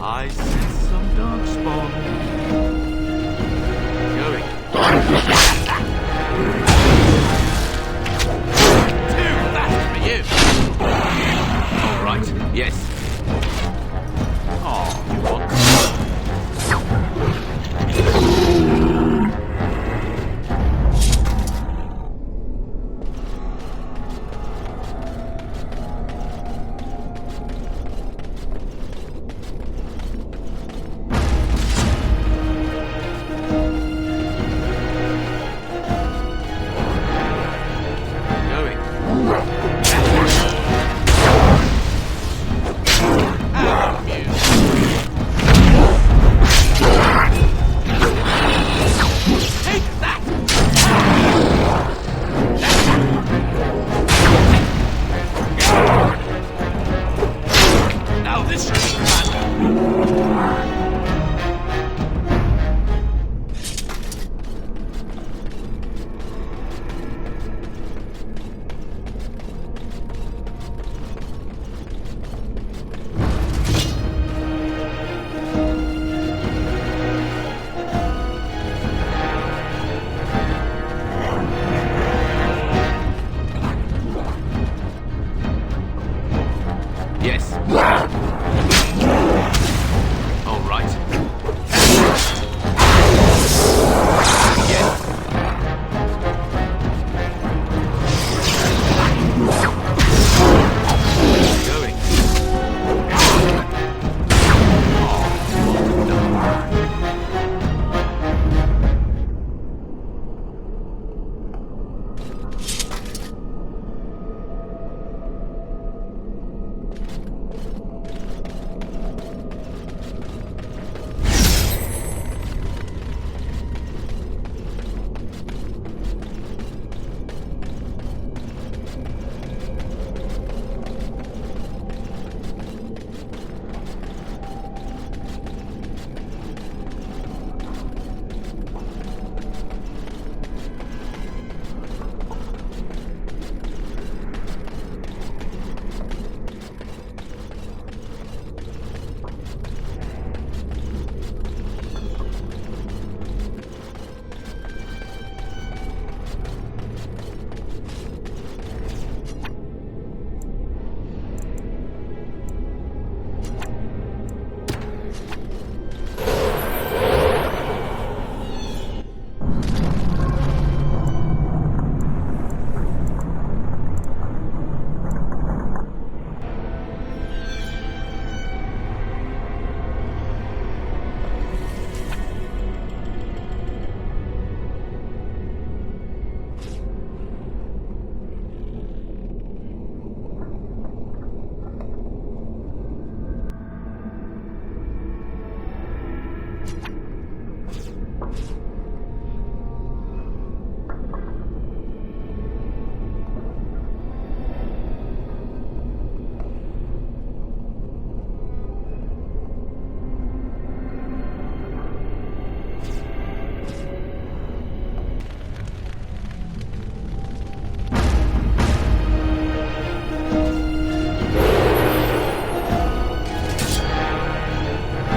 I sense some darkspawn. Going. Too fast for you. All right. Yes. Oh, you want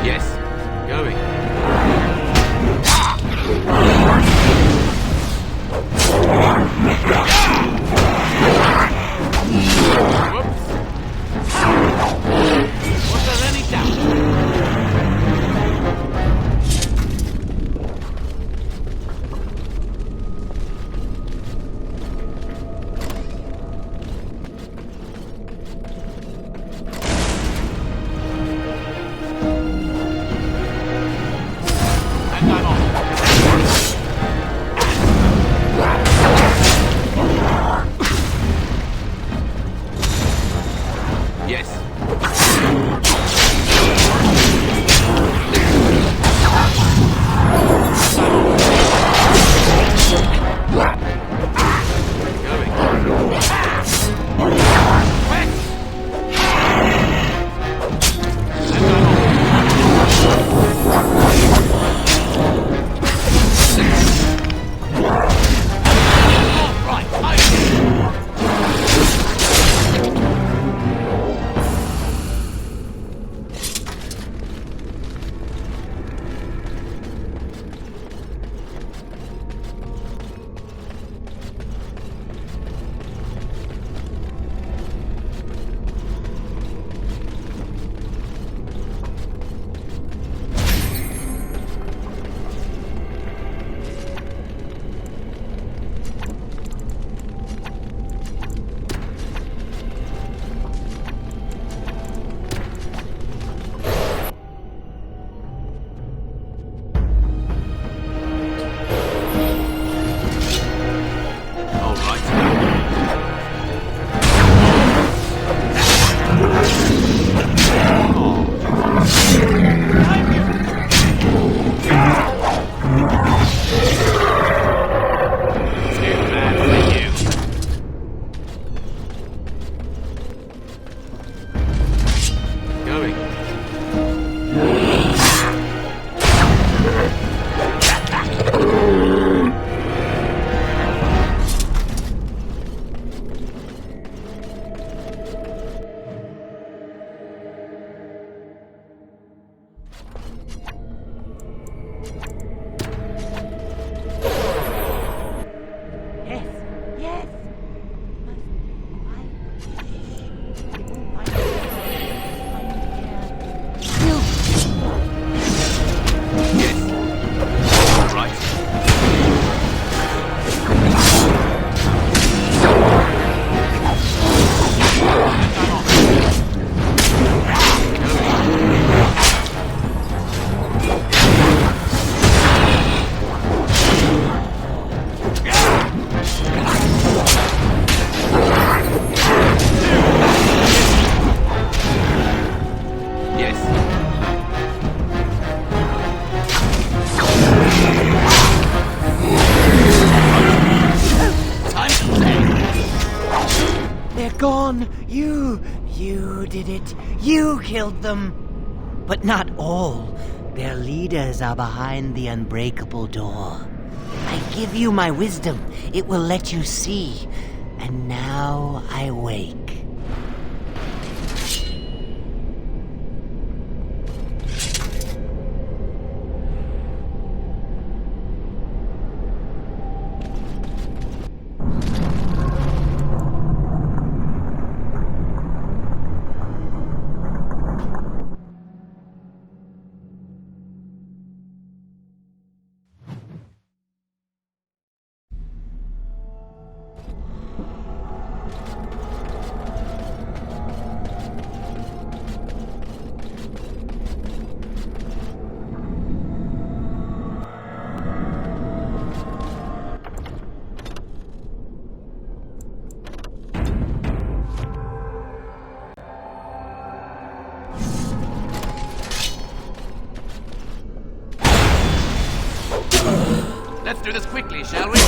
Yes, going. Whoops. Was there any doubt? And I'm off. Yes. Going. West. And I'm off. All right, all right. Too bad for you. Going. Yes, yes. Yes. All right. And I'm off. Yes. Time to play. They're gone. You did it. You killed them. But not all. Their leaders are behind the unbreakable door. I give you my wisdom. It will let you see. And now I wake. Let's do this quickly, shall we?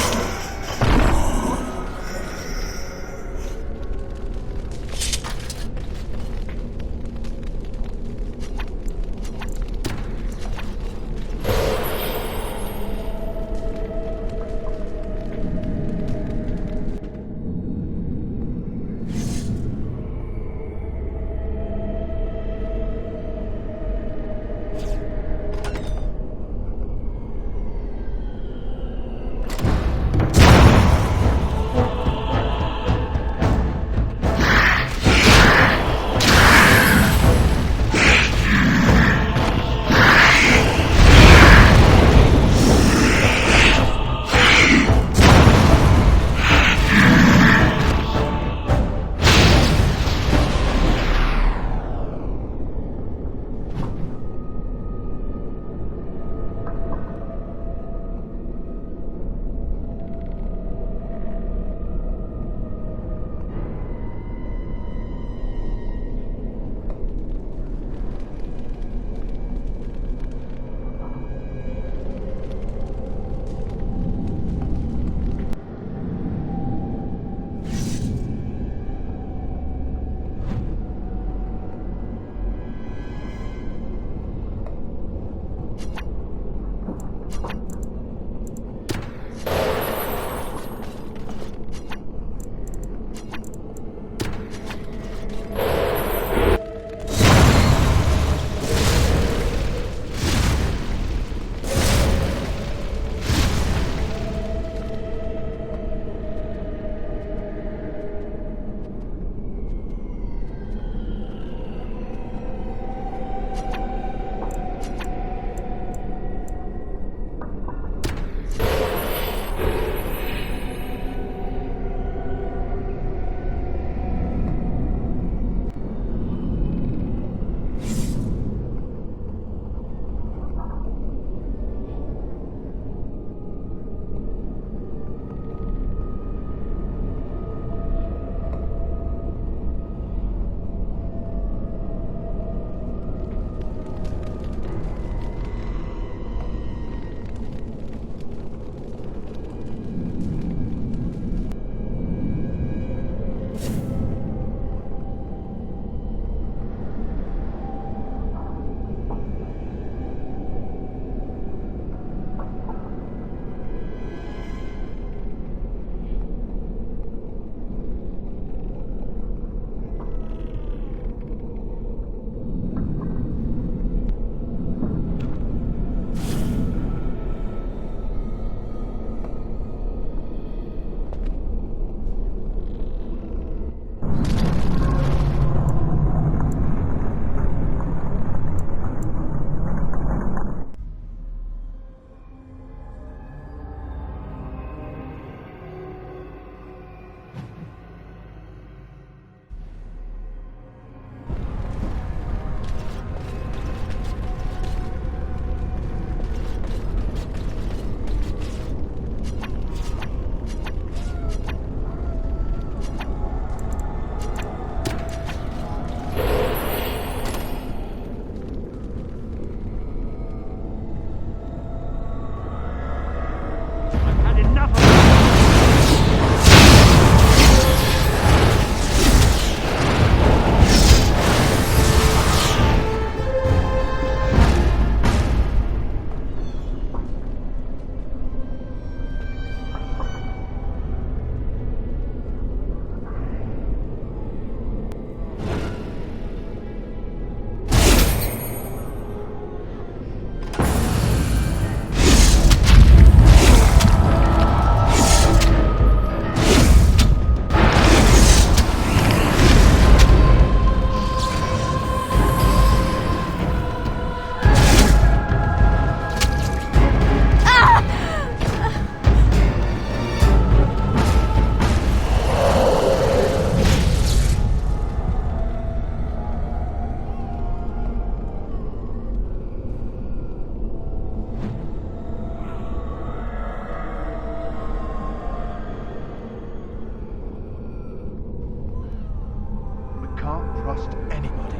trust anybody,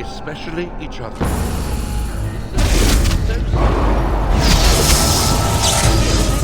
especially each other. So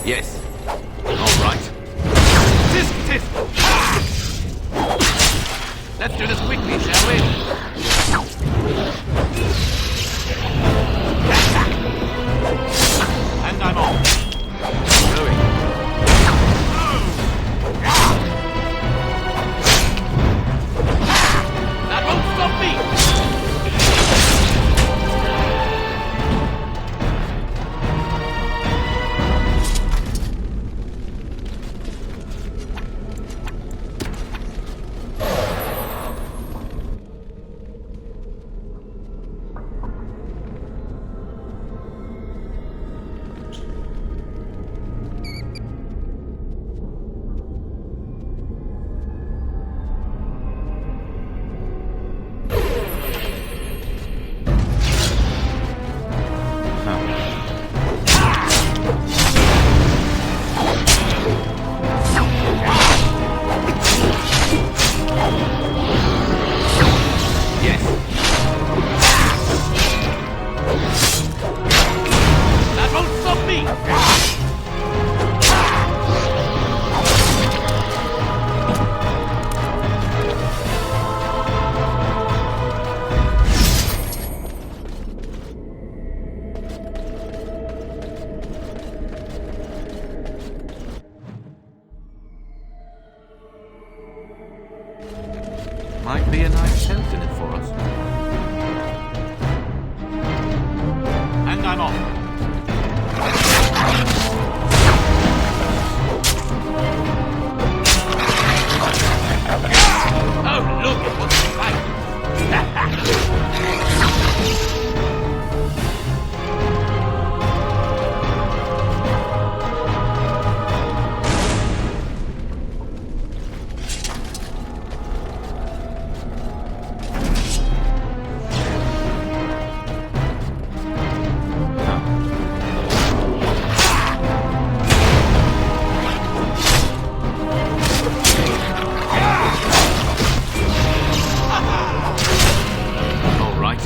Yes. All right. Tisk, tisk. Let's do this quickly, shall we? And I'm off. Going. That won't stop me! That won't stop me! Might be a nice health in it for us. And I'm off. Oh, look, it wants to fight. All right.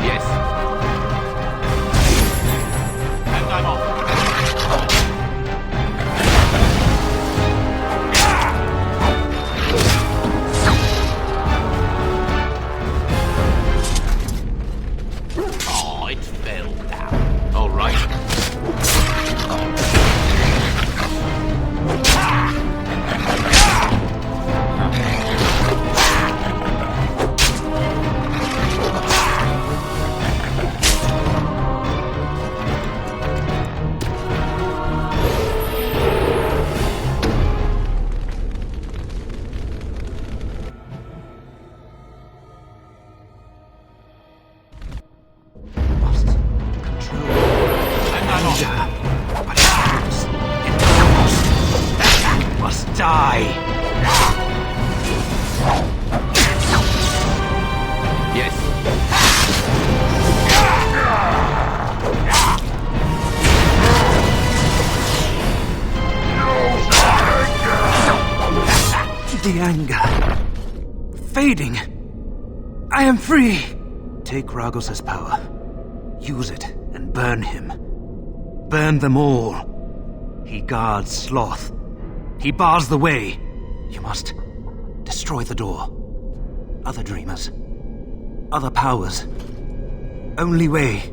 Yes. And I'm off. Oh, it fell down. All right. Lost control. And I'm off. But it must die. Yes. The anger fading. I am free. Take Ragos' power. Use it and burn him. Burn them all. He guards Sloth. He bars the way. You must destroy the door. Other dreamers. Other powers. Only way.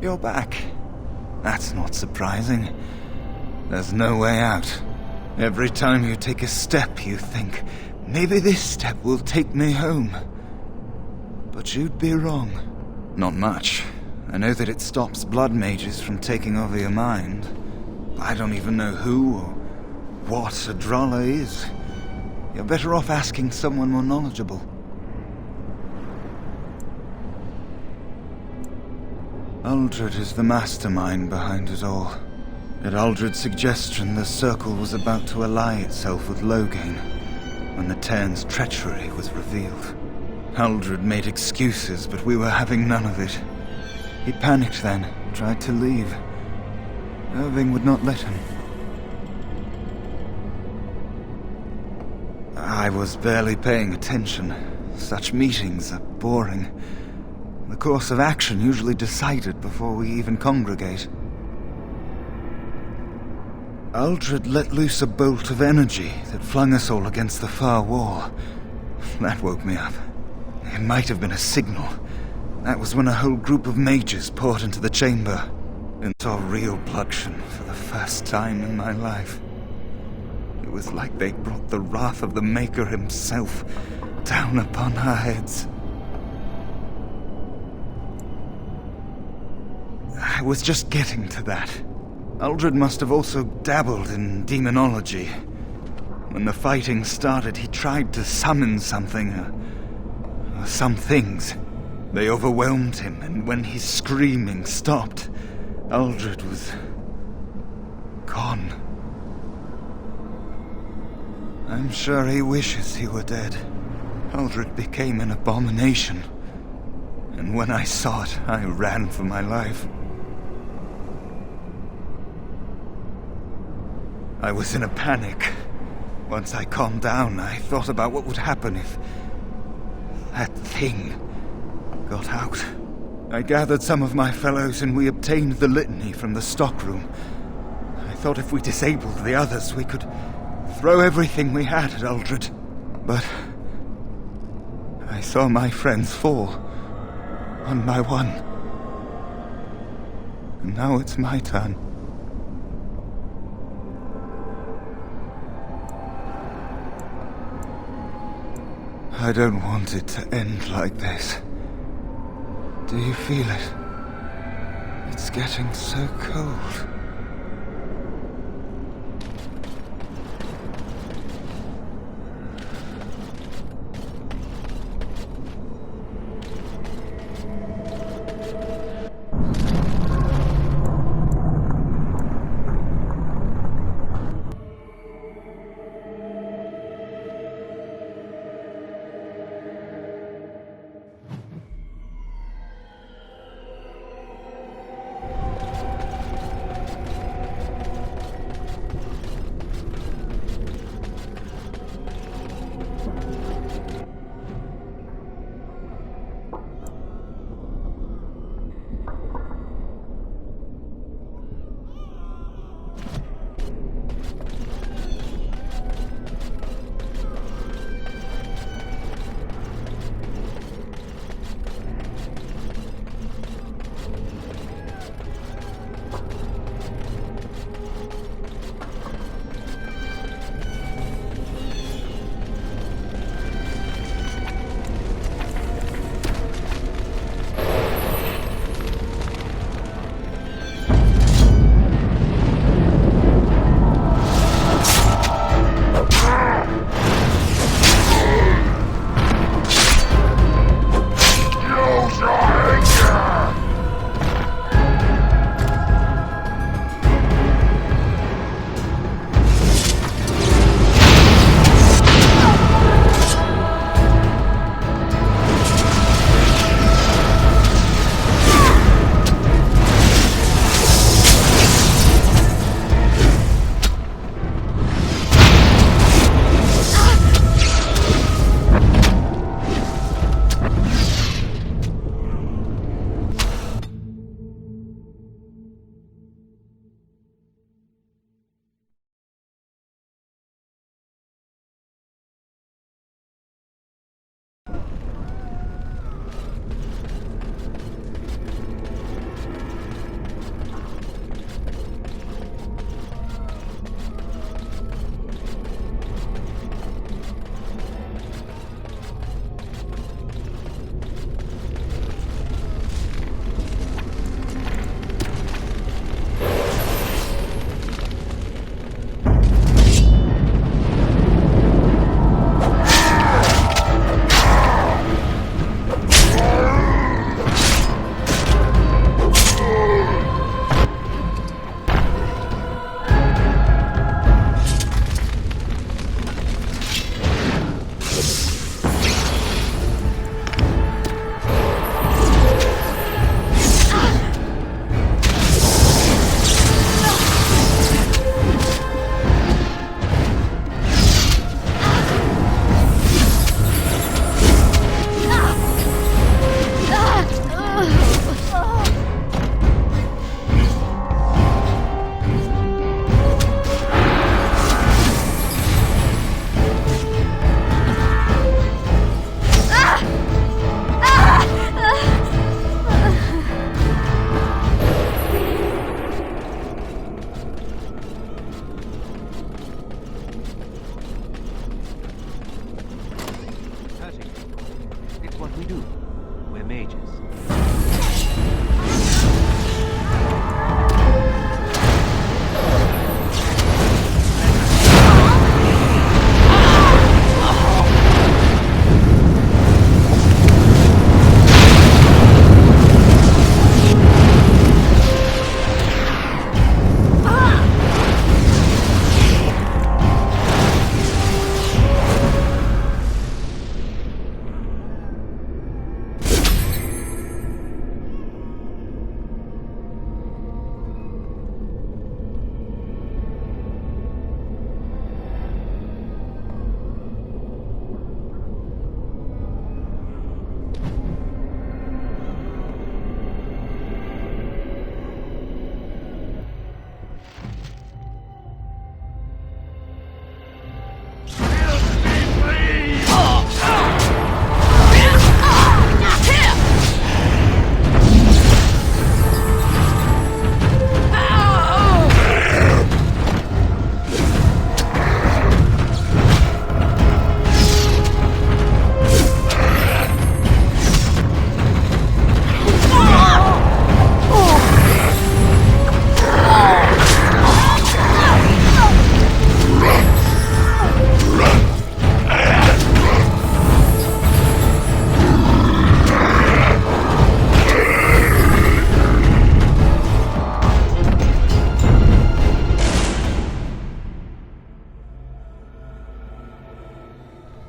You're back. That's not surprising. There's no way out. Every time you take a step, you think, maybe this step will take me home. But you'd be wrong. Not much. I know that it stops blood mages from taking over your mind. I don't even know who or what a Drolla is. You're better off asking someone more knowledgeable. Uldred is the mastermind behind it all. At Uldred's suggestion, the Circle was about to ally itself with Loghain when the Tairen's treachery was revealed. Uldred made excuses, but we were having none of it. He panicked then, tried to leave. Irving would not let him. I was barely paying attention. Such meetings are boring. The course of action usually decided before we even congregate. Uldred let loose a bolt of energy that flung us all against the far wall. That woke me up. It might have been a signal. That was when a whole group of mages poured into the chamber and saw real bloodshed for the first time in my life. It was like they brought the wrath of the Maker himself down upon our heads. I was just getting to that. Uldred must have also dabbled in demonology. When the fighting started, he tried to summon something, or some things. They overwhelmed him, and when his screaming stopped, Uldred was gone. I'm sure he wishes he were dead. Uldred became an abomination, and when I saw it, I ran for my life. I was in a panic. Once I calmed down, I thought about what would happen if that thing got out. I gathered some of my fellows and we obtained the litany from the stockroom. I thought if we disabled the others, we could throw everything we had at Uldred. But I saw my friends fall, one by one. And now it's my turn. I don't want it to end like this. Do you feel it? It's getting so cold. mages.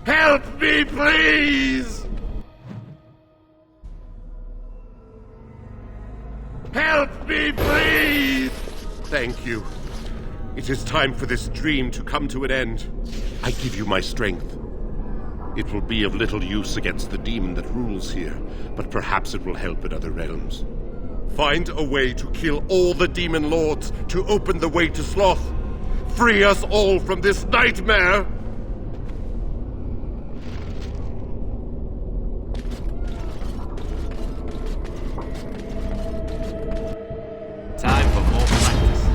Help me, please! Help me, please! Thank you. It is time for this dream to come to an end. I give you my strength. It will be of little use against the demon that rules here, but perhaps it will help in other realms. Find a way to kill all the demon lords to open the way to Sloth. Free us all from this nightmare! Time for more practice.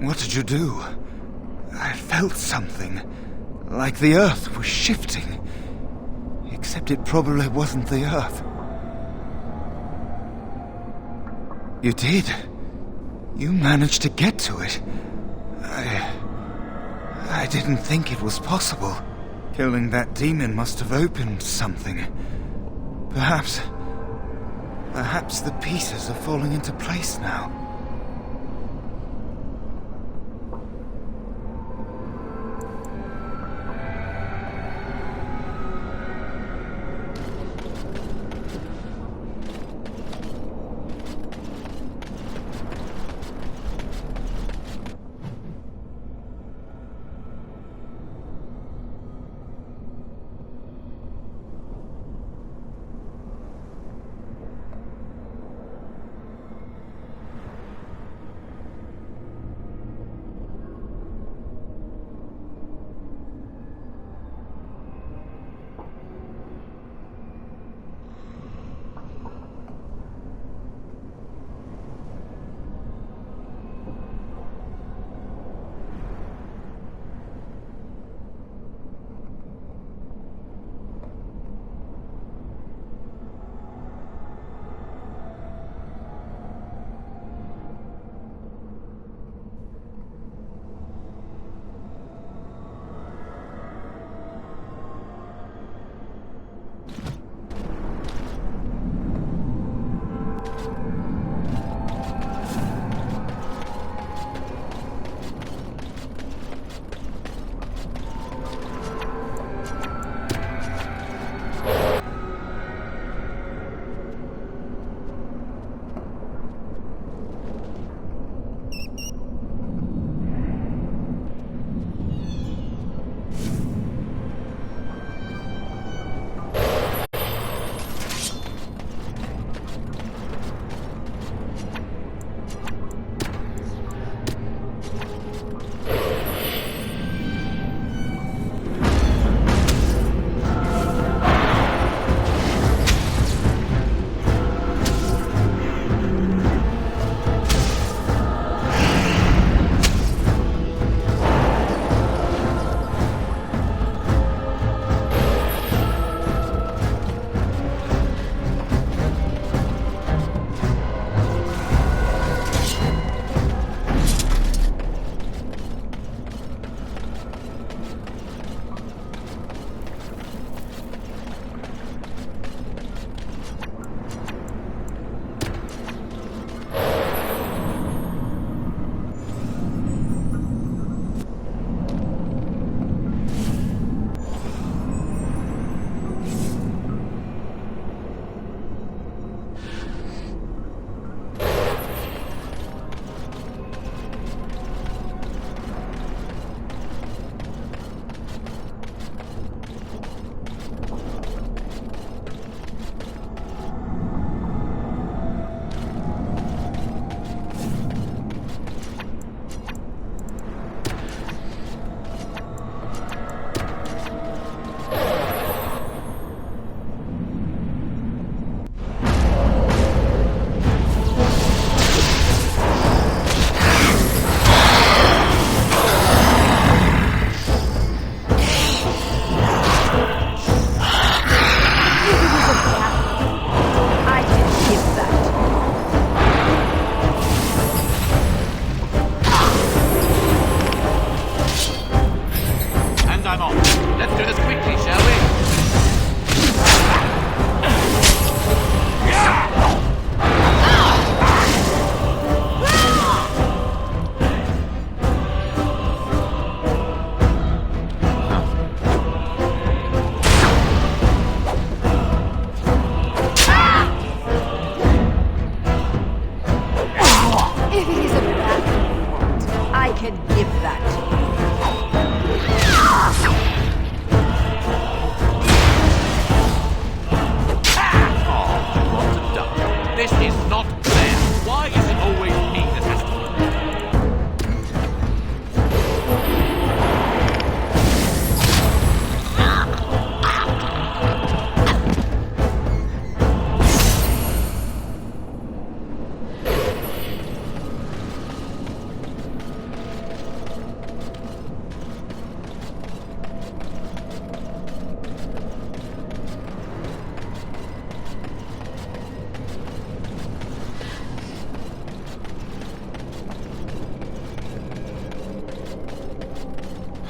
What did you do? I felt something. Like the earth was shifting. Except it probably wasn't the earth. You did. You managed to get to it. I didn't think it was possible. Killing that demon must have opened something. Perhaps the pieces are falling into place now.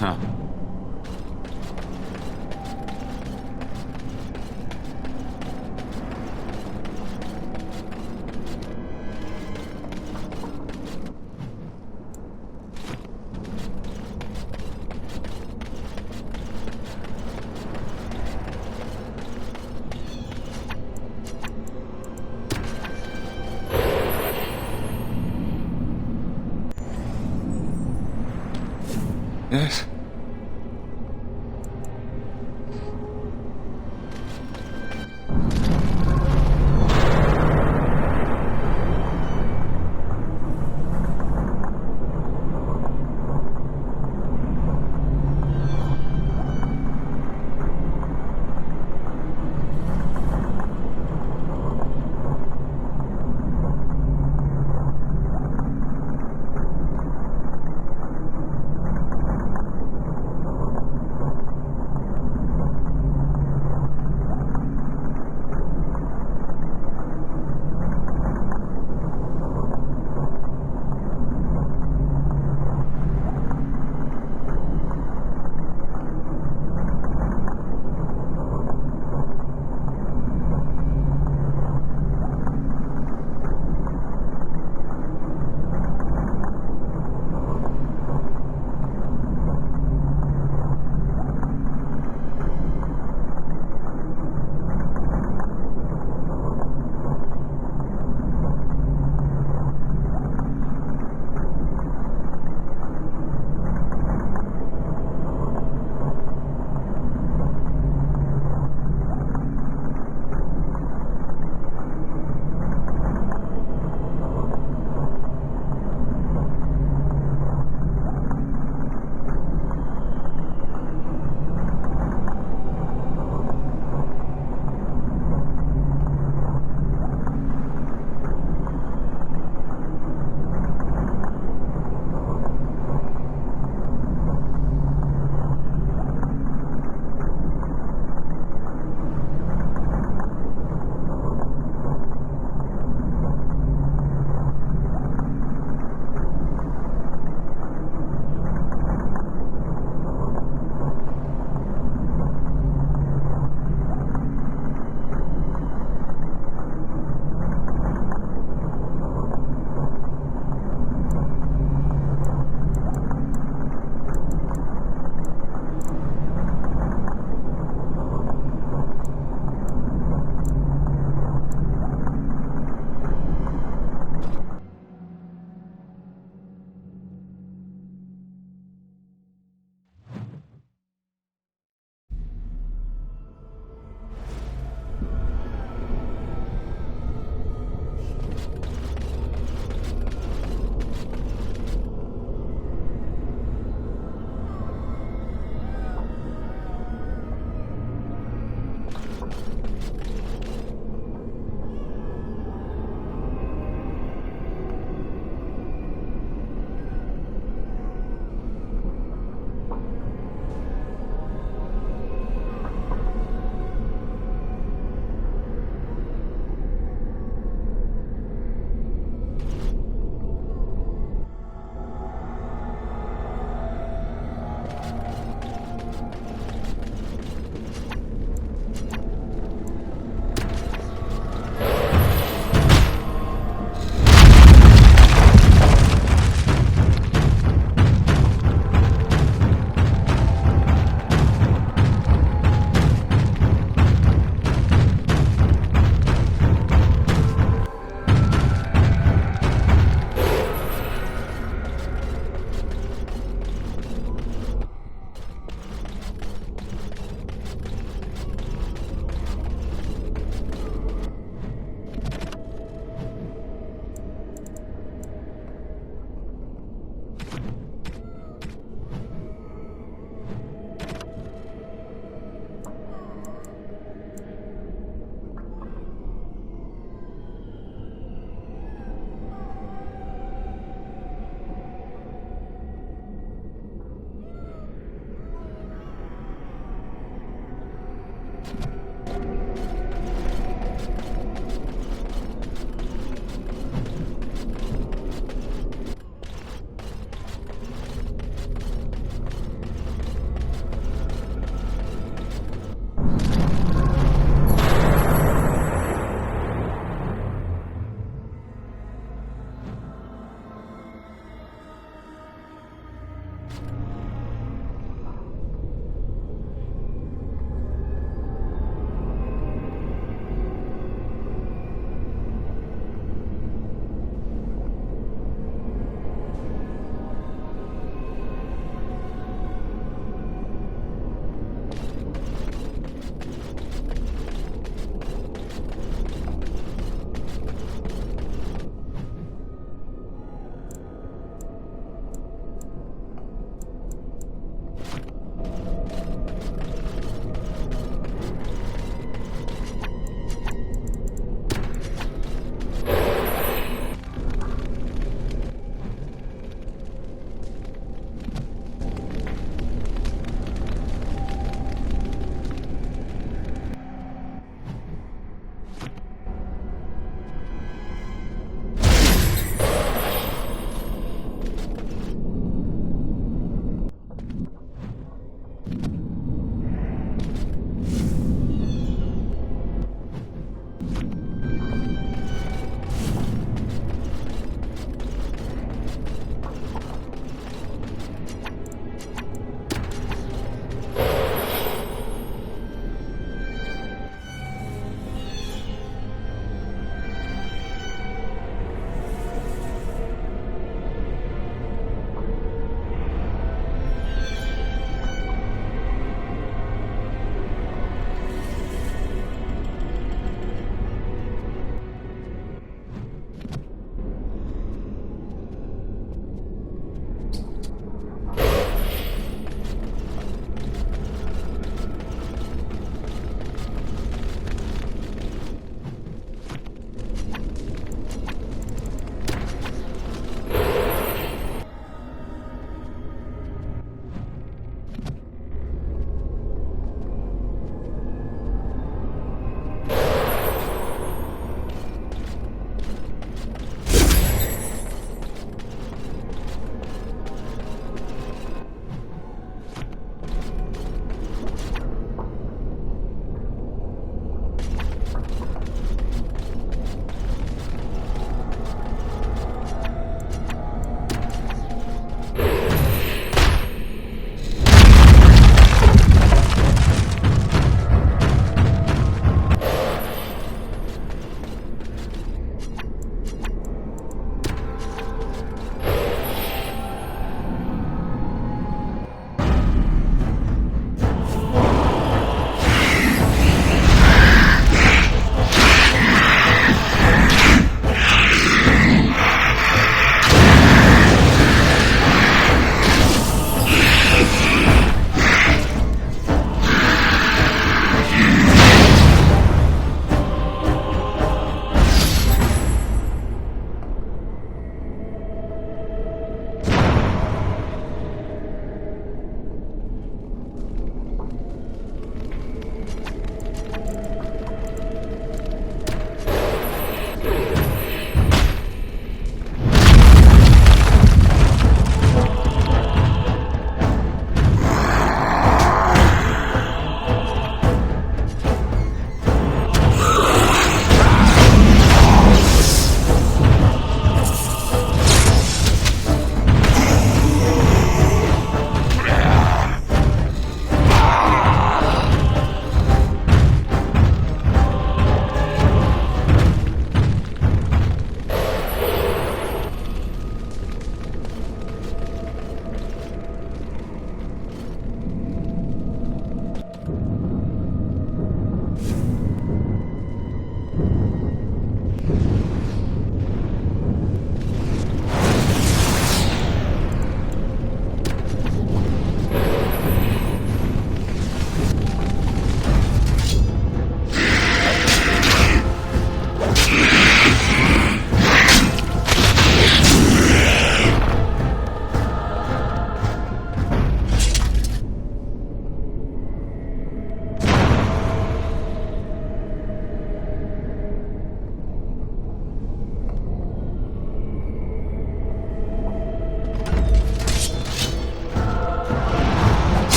Huh. Yes?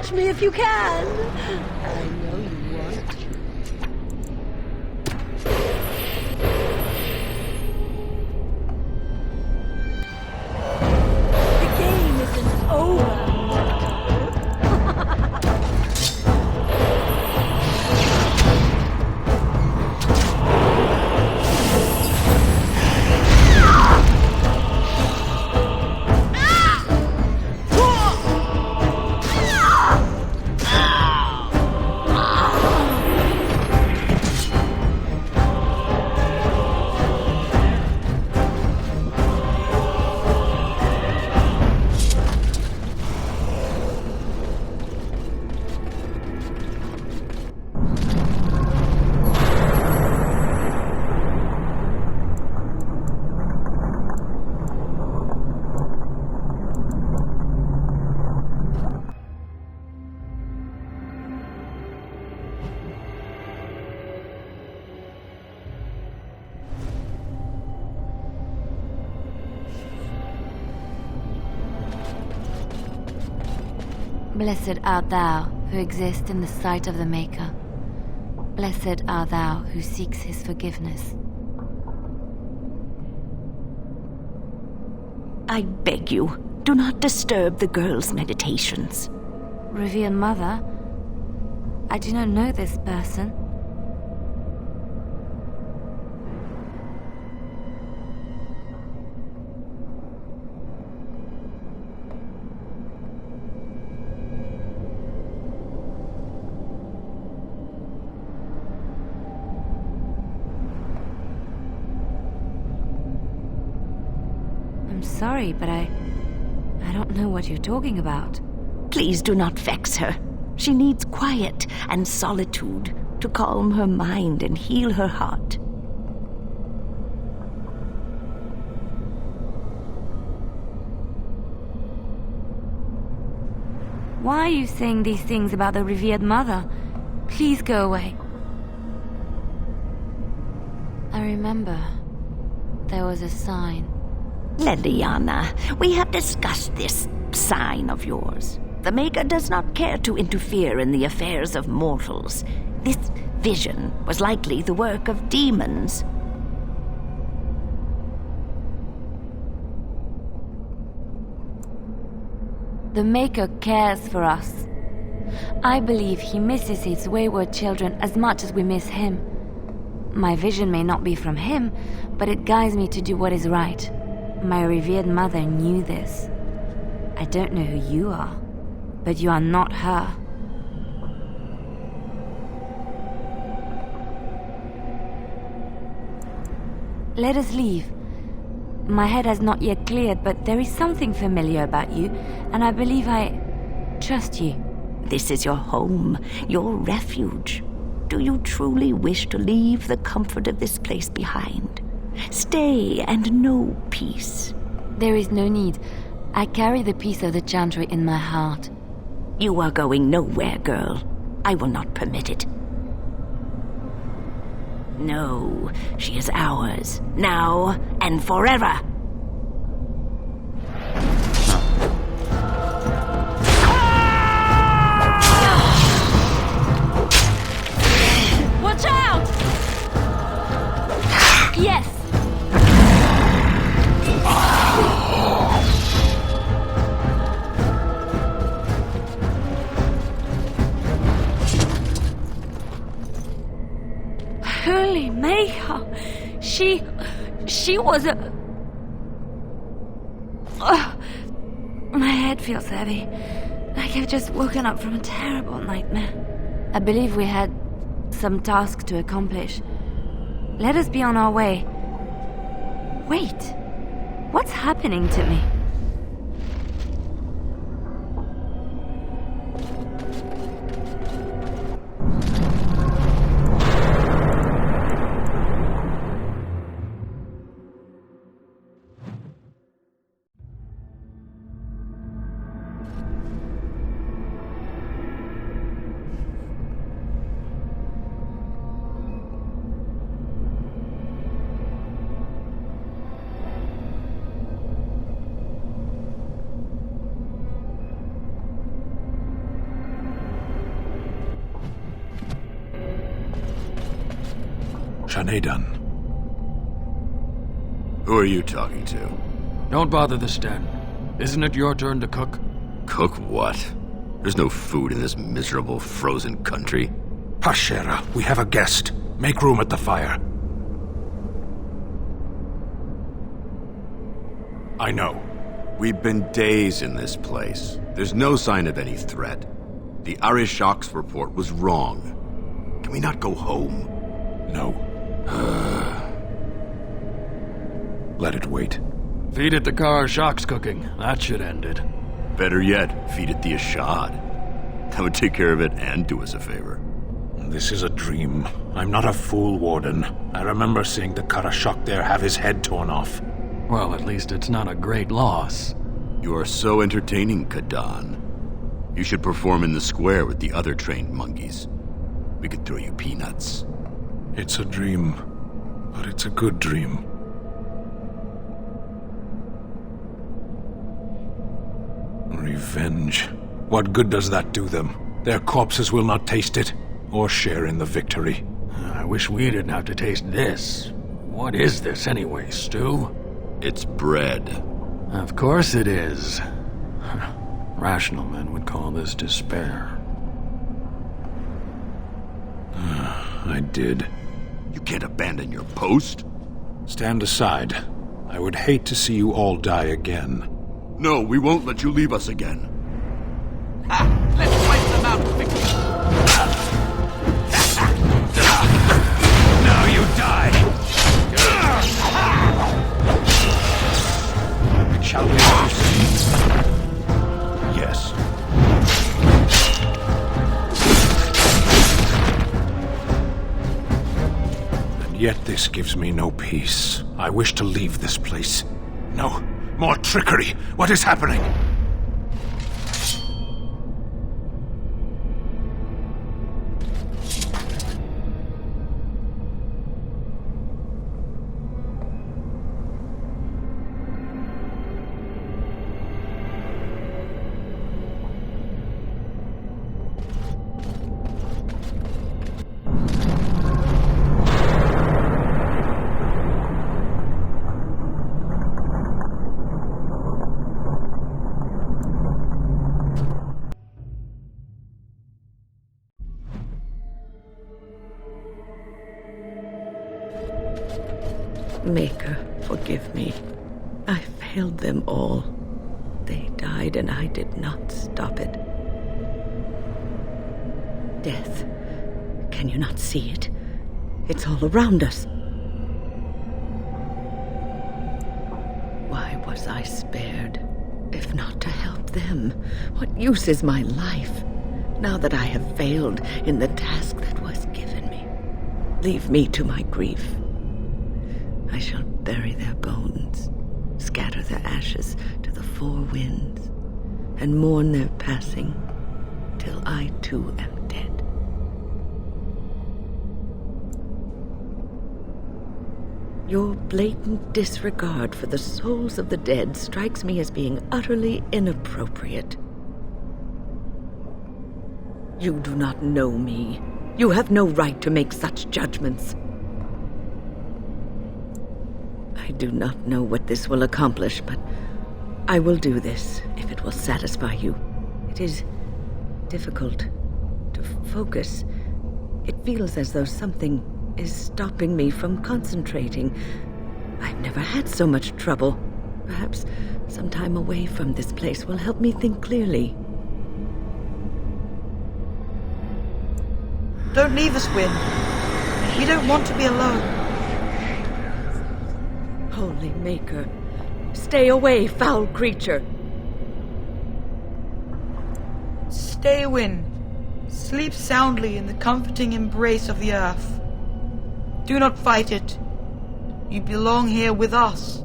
Catch me if you can! I know you want. The game isn't over. Blessed art thou who exists in the sight of the Maker. Blessed art thou who seeks his forgiveness. I beg you, do not disturb the girl's meditations. Revered Mother, I do not know this person. I'm sorry, but I don't know what you're talking about. Please do not vex her. She needs quiet and solitude to calm her mind and heal her heart. Why are you saying these things about the Revered Mother? Please go away. I remember there was a sign. Leliana, we have discussed this sign of yours. The Maker does not care to interfere in the affairs of mortals. This vision was likely the work of demons. The Maker cares for us. I believe he misses his wayward children as much as we miss him. My vision may not be from him, but it guides me to do what is right. My revered mother knew this. I don't know who you are, but you are not her. Let us leave. My head has not yet cleared, but there is something familiar about you, and I believe I trust you. This is your home, your refuge. Do you truly wish to leave the comfort of this place behind? Stay and know peace. There is no need. I carry the peace of the Chantry in my heart. You are going nowhere, girl. I will not permit it. No, she is ours, now and forever. Watch out! Yes! Holy Maker! She was a... My head feels heavy. Like I've just woken up from a terrible nightmare. I believe we had some task to accomplish. Let us be on our way. Wait. What's happening to me? Tanedan. Who are you talking to? Don't bother the stand. Isn't it your turn to cook? Cook what? There's no food in this miserable, frozen country. Pashera, we have a guest. Make room at the fire. I know. We've been days in this place. There's no sign of any threat. The Arishok's report was wrong. Can we not go home? No. Let it wait. Feed it the Karashok's cooking. That should end it. Better yet, feed it the Ashad. That would take care of it and do us a favor. This is a dream. I'm not a fool, Warden. I remember seeing the Karashok there have his head torn off. Well, at least it's not a great loss. You are so entertaining, Kadan. You should perform in the square with the other trained monkeys. We could throw you peanuts. It's a dream, but it's a good dream. Revenge. What good does that do them? Their corpses will not taste it, or share in the victory. I wish we didn't have to taste this. What is this anyway, stew? It's bread. Of course it is. Rational men would call this despair. I did. You can't abandon your post. Stand aside. I would hate to see you all die again. No, we won't let you leave us again. Let's wipe them out quickly. Now you die. Shall we proceed? Yes. And yet this gives me no peace. I wish to leave this place. No, more trickery. What is happening? Maker, forgive me. I failed them all. They died and I did not stop it. Death. Can you not see it? It's all around us. Why was I spared, if not to help them? What use is my life, now that I have failed in the task that was given me? Leave me to my grief. I shall bury their bones, scatter their ashes to the four winds, and mourn their passing till I too am dead. Your blatant disregard for the souls of the dead strikes me as being utterly inappropriate. You do not know me. You have no right to make such judgments. I do not know what this will accomplish, but I will do this if it will satisfy you. It is difficult to focus. It feels as though something is stopping me from concentrating. I've never had so much trouble. Perhaps some time away from this place will help me think clearly. Don't leave us, Wynne. We don't want to be alone. Holy Maker, stay away, foul creature. Stay, Wynne. Sleep soundly in the comforting embrace of the earth. Do not fight it. You belong here with us.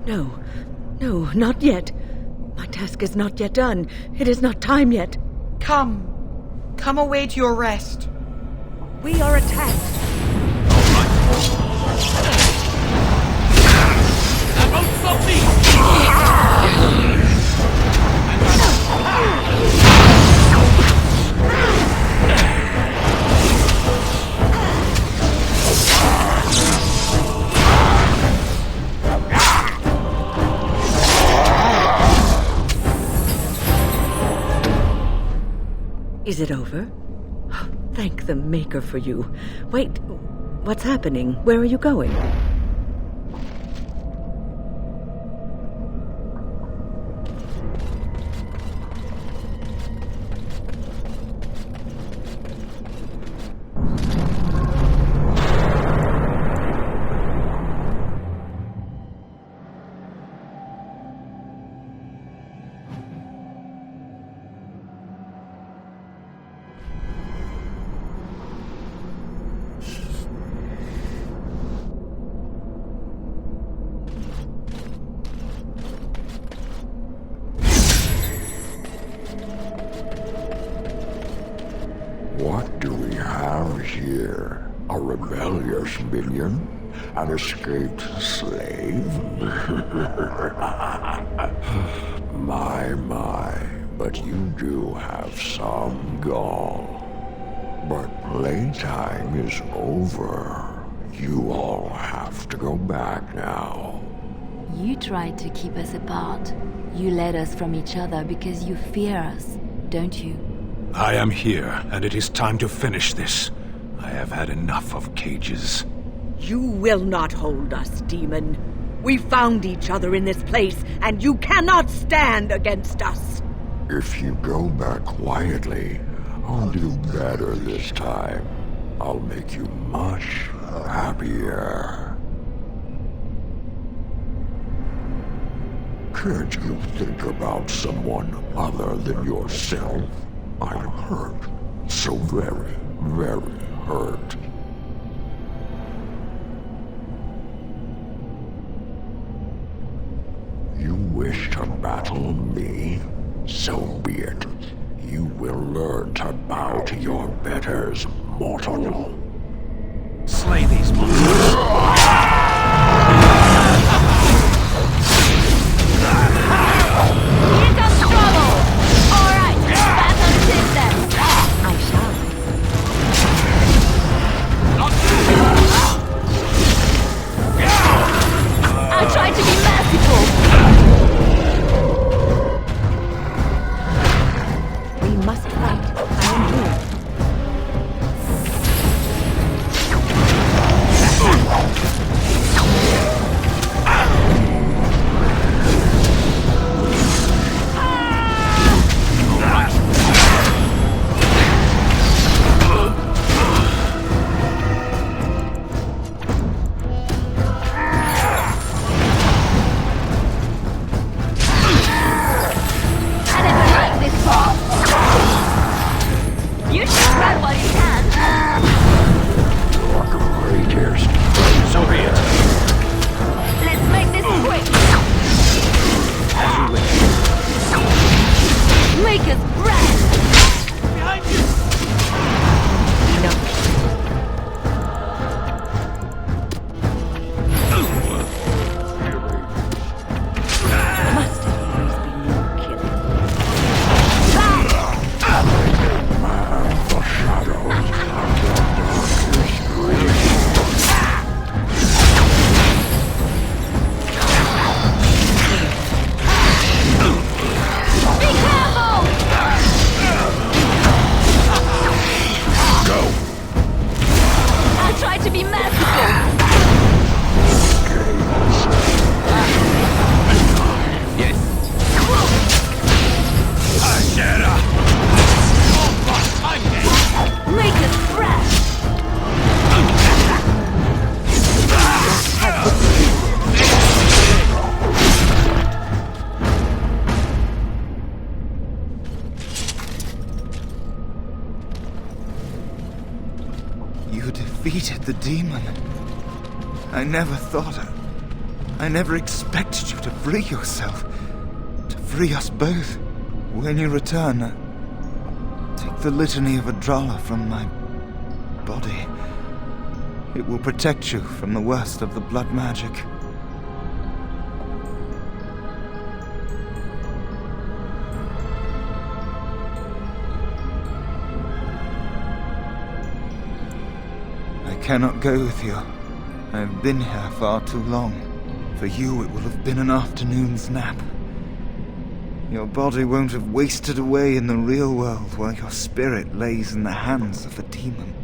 No, not yet. My task is not yet done. It is not time yet. Come away to your rest. We are attacked. That won't stop me! Is it over? Thank the Maker for you. Wait, what's happening? Where are you going? What do we have here? A rebellious minion? An escaped slave? My, but you do have some gall. But playtime is over. You all have to go back now. You tried to keep us apart. You led us from each other because you fear us, don't you? I am here, and it is time to finish this. I have had enough of cages. You will not hold us, demon. We found each other in this place, and you cannot stand against us. If you go back quietly, I'll do better this time. I'll make you much happier. Can't you think about someone other than yourself? I'm hurt. So very, very hurt. You wish to battle me? So be it. You will learn to bow to your betters, mortal. Slay these monsters. Here comes trouble! Alright, battle it is then. I shall. I'll try to be merciful. We must fight. I am here. You should run while you can. Like a great hairstyle. So be it. Let's make this quick. As you wish. Make us breath. Behind you! Must it always be you killing? The shadows Be careful! go. I'll try to be merciful. Yes. Make us breath. You defeated the demon. I never thought I never expected you to free yourself. To free us both. When you return, take the litany of Adralla from my body. It will protect you from the worst of the blood magic. I cannot go with you. I have been here far too long. For you, it will have been an afternoon's nap. Your body won't have wasted away in the real world while your spirit lays in the hands of a demon.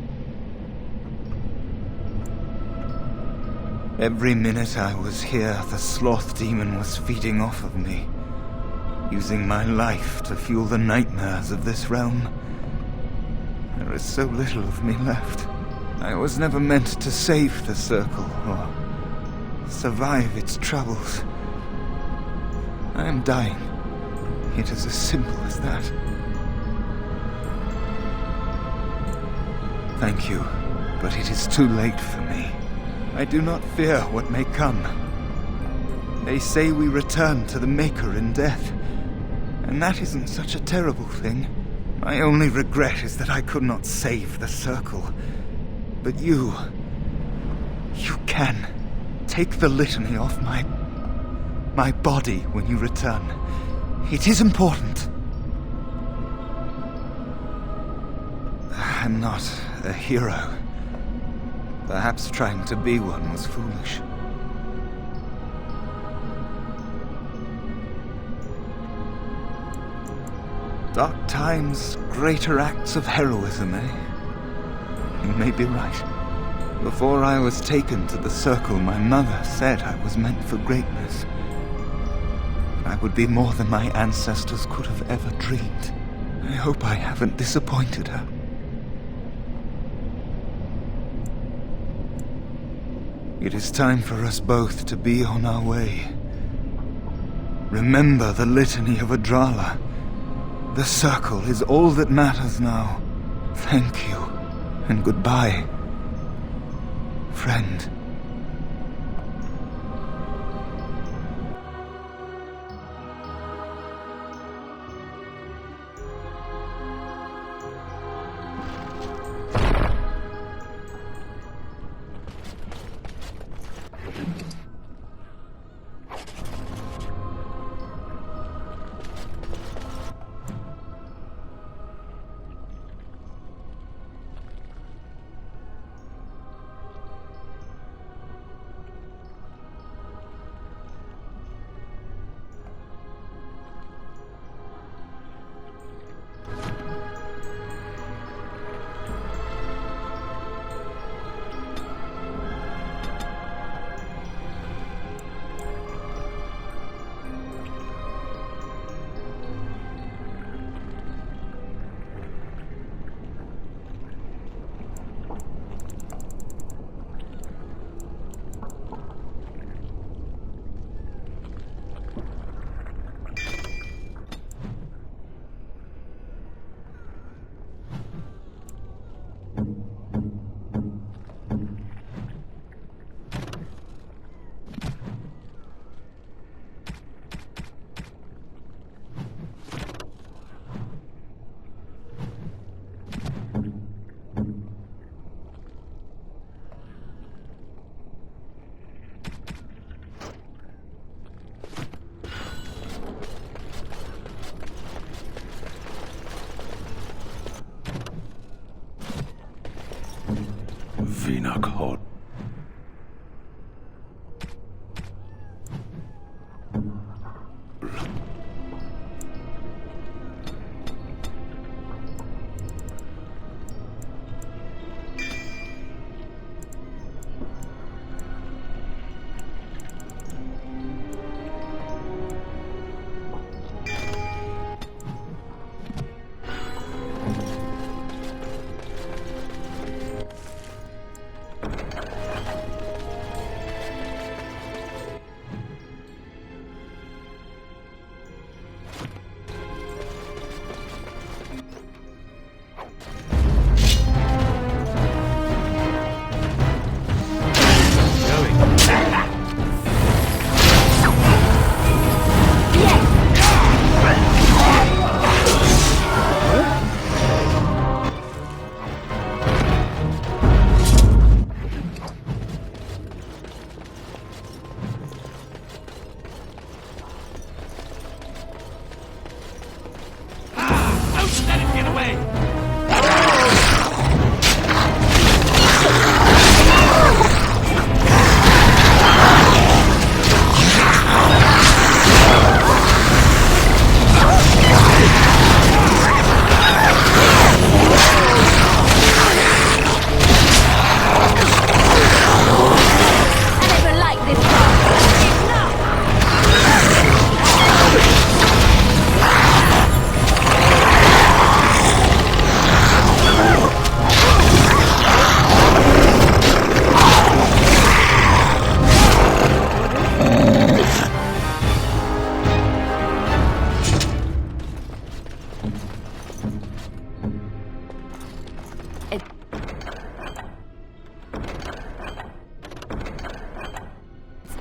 Every minute I was here, the sloth demon was feeding off of me, using my life to fuel the nightmares of this realm. There is so little of me left. I was never meant to save the circle or survive its troubles. I am dying. It is as simple as that. Thank you, but it is too late for me. I do not fear what may come. They say we return to the Maker in death, and that isn't such a terrible thing. My only regret is that I could not save the circle. But you can. Take the litany off my body when you return. It is important. I'm not a hero. Perhaps trying to be one was foolish. Dark times, greater acts of heroism, eh? You may be right. Before I was taken to the circle, my mother said I was meant for greatness. I would be more than my ancestors could have ever dreamed. I hope I haven't disappointed her. It is time for us both to be on our way. Remember the litany of Adrala. The circle is all that matters now. Thank you, and goodbye, friend. Vinakhod.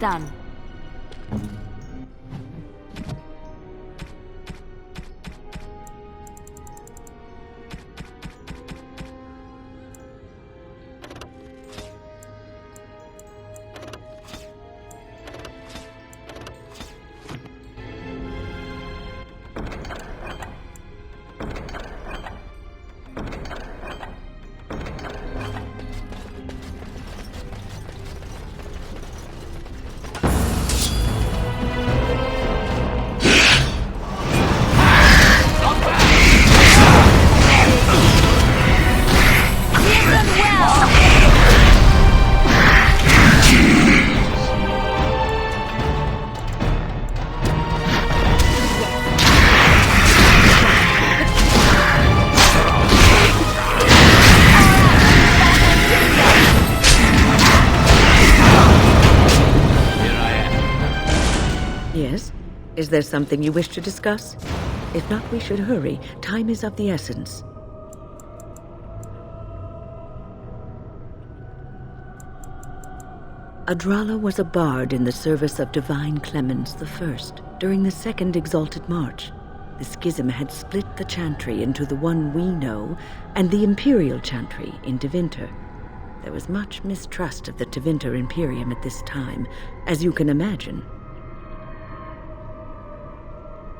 Done. Yes? Is there something you wish to discuss? If not, we should hurry. Time is of the essence. Adrala was a bard in the service of Divine Clemens I during the Second Exalted March. The schism had split the Chantry into the one we know and the Imperial Chantry in Tevinter. There was much mistrust of the Tevinter Imperium at this time, as you can imagine.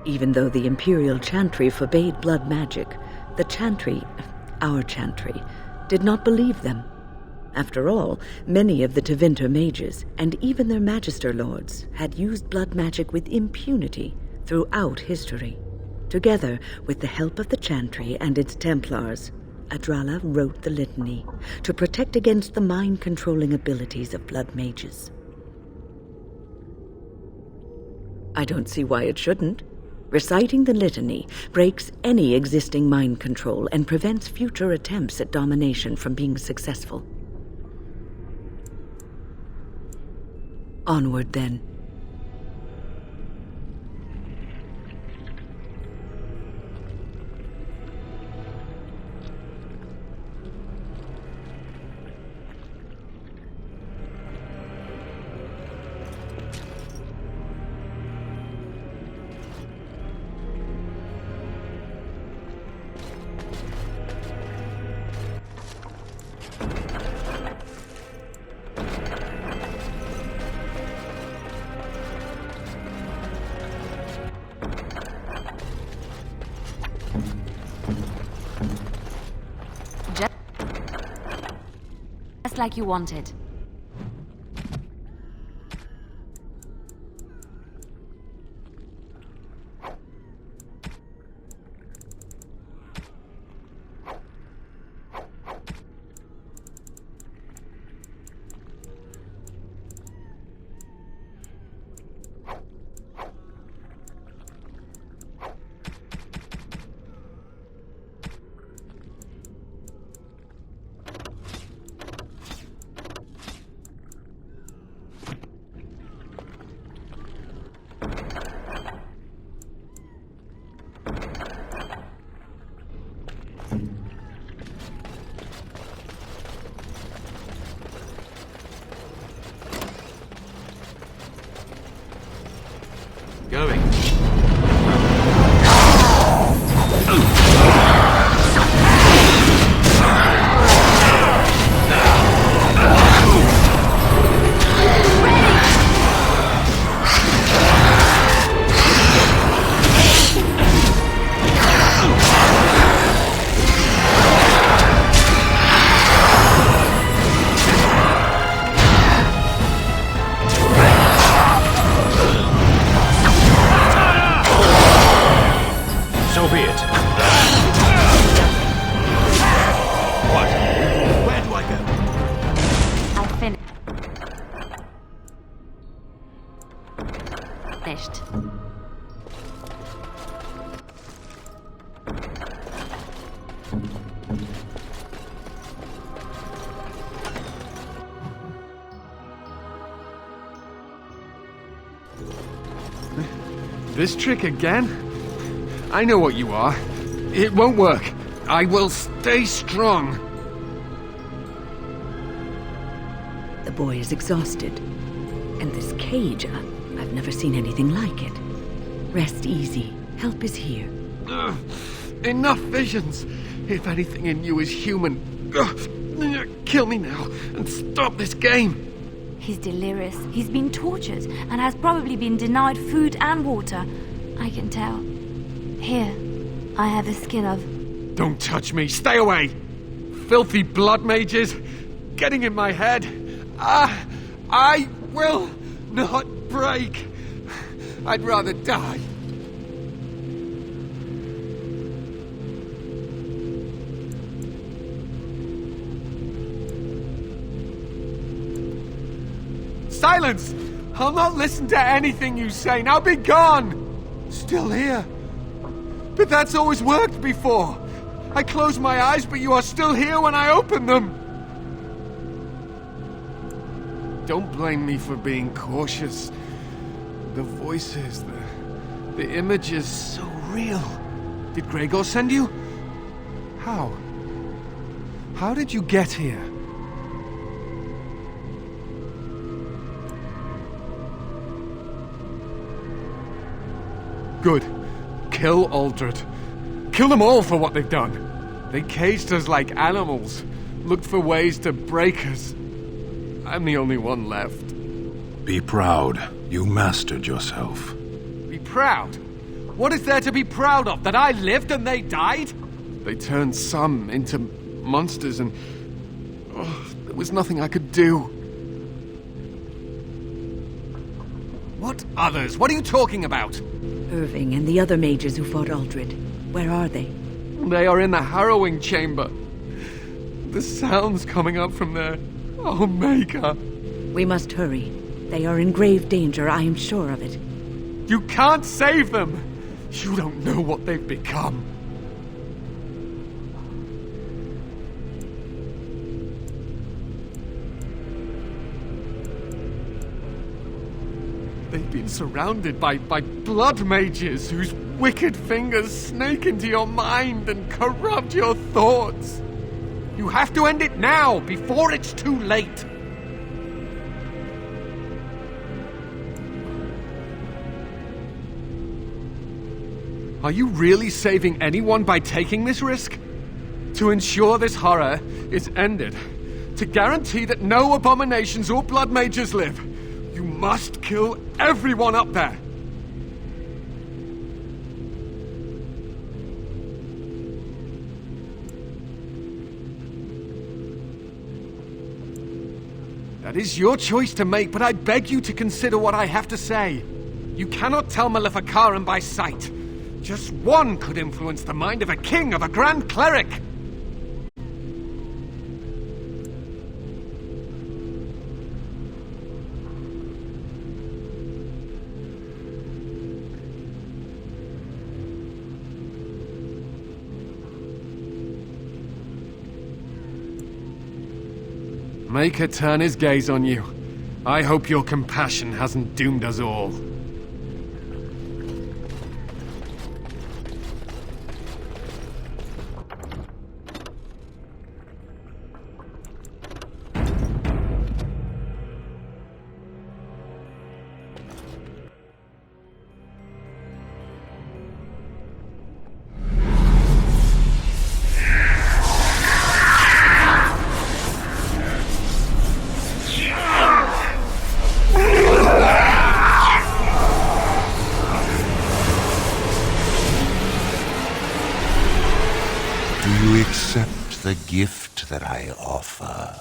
Even though the Imperial Chantry forbade blood magic, the Chantry, our Chantry, did not believe them. After all, many of the Tevinter mages, and even their Magister Lords, had used blood magic with impunity throughout history. Together, with the help of the Chantry and its Templars, Adrala wrote the Litany to protect against the mind-controlling abilities of blood mages. I don't see why it shouldn't. Reciting the Litany breaks any existing mind control and prevents future attempts at domination from being successful. Onward, then. Just like you wanted. Going. This trick again? I know what you are. It won't work. I will stay strong. The boy is exhausted. And this cage, I've never seen anything like it. Rest easy. Help is here. Enough visions. If anything in you is human, kill me now and stop this game. He's delirious. He's been tortured and has probably been denied food and water. I can tell. Here, I have the skin of... Don't touch me. Stay away. Filthy blood mages. Getting in my head. I will not break. I'd rather die. Silence! I'll not listen to anything you say. Now be gone! Still here. But that's always worked before. I close my eyes, but you are still here when I open them. Don't blame me for being cautious. The voices, the images, so real. Did Gregor send you? How? How did you get here? Good. Kill Aldred. Kill them all for what they've done. They caged us like animals, looked for ways to break us. I'm the only one left. Be proud. You mastered yourself. Be proud? What is there to be proud of? That I lived and they died? They turned some into monsters and... there was nothing I could do. What others? What are you talking about? Irving and the other mages who fought Aldred. Where are they? They are in the harrowing chamber. The sounds coming up from there. Oh, Maker. We must hurry. They are in grave danger, I am sure of it. You can't save them! You don't know what they've become. They've been surrounded by blood mages whose wicked fingers snake into your mind and corrupt your thoughts. You have to end it now, before it's too late. Are you really saving anyone by taking this risk? To ensure this horror is ended, to guarantee that no abominations or blood mages live, you must kill everyone up there. That is your choice to make, but I beg you to consider what I have to say. You cannot tell Maleficarum by sight. Just one could influence the mind of a king, of a grand cleric. Make her turn his gaze on you. I hope your compassion hasn't doomed us all. The gift that I offer.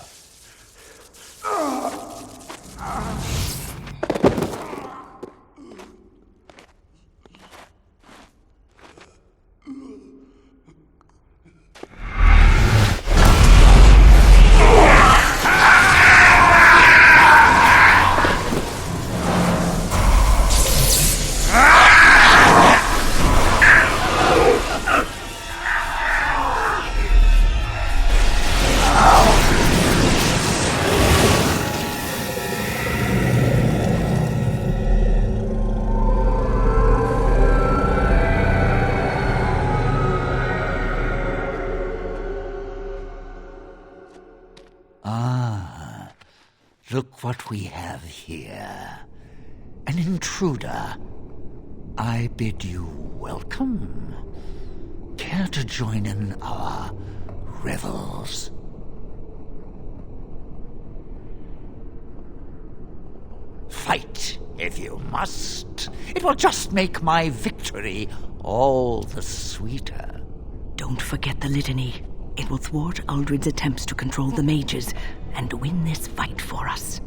Look what we have here. An intruder. I bid you welcome. Care to join in our revels? Fight if you must. It will just make my victory all the sweeter. Don't forget the litany. It will thwart Uldred's attempts to control the mages and win this fight for us.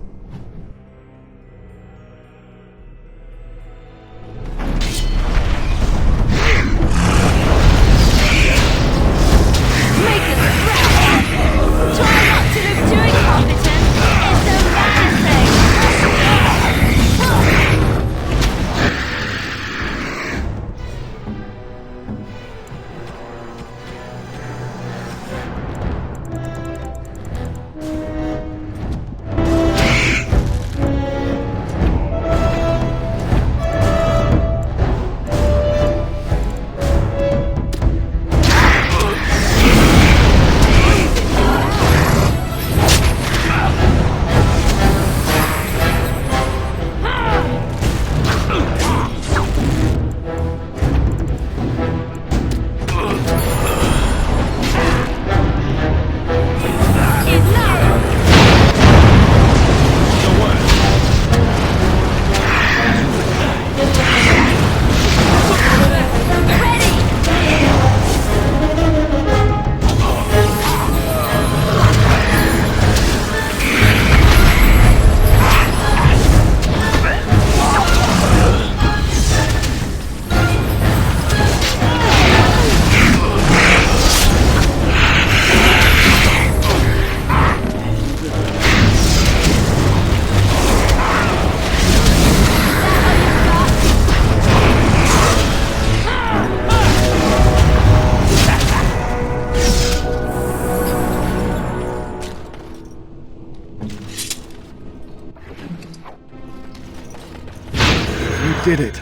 Did it.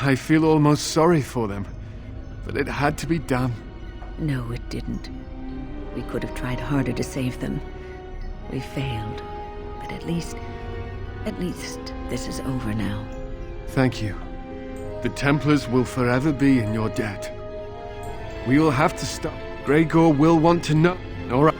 I feel almost sorry for them, but it had to be done. No, it didn't. We could have tried harder to save them. We failed, but at least this is over now. Thank you. The Templars will forever be in your debt. We will have to stop. Gregor will want to know. All right.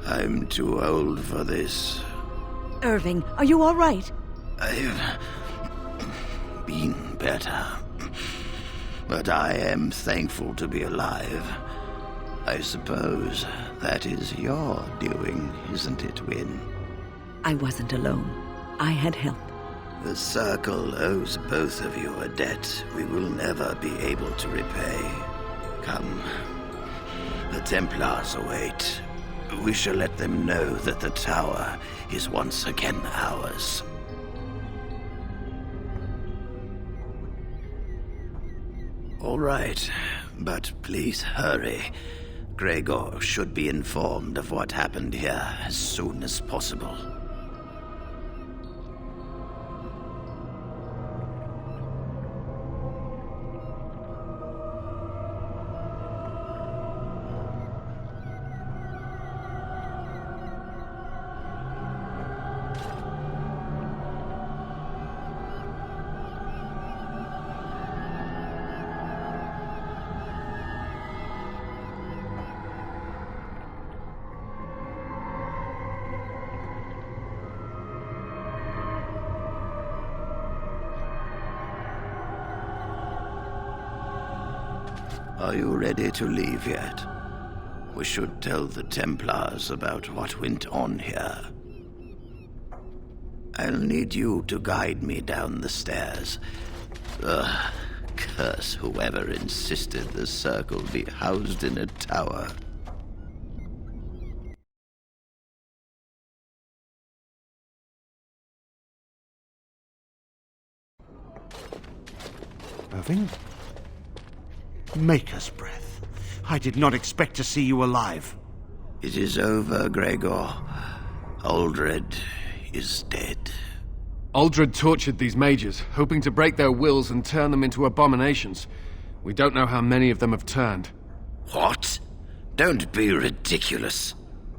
I'm too old for this. Irving, are you all right? I've been better. But I am thankful to be alive. I suppose that is your doing, isn't it, Wynne? I wasn't alone. I had help. The Circle owes both of you a debt we will never be able to repay. Come. The Templars await. We shall let them know that the tower is once again ours. All right, but please hurry. Gregor should be informed of what happened here as soon as possible. Are you ready to leave yet? We should tell the Templars about what went on here. I'll need you to guide me down the stairs. Ugh, curse whoever insisted the Circle be housed in a tower. Irving? Maker's breath. I did not expect to see you alive. It is over, Gregor. Uldred is dead. Uldred tortured these mages, hoping to break their wills and turn them into abominations. We don't know how many of them have turned. What? Don't be ridiculous.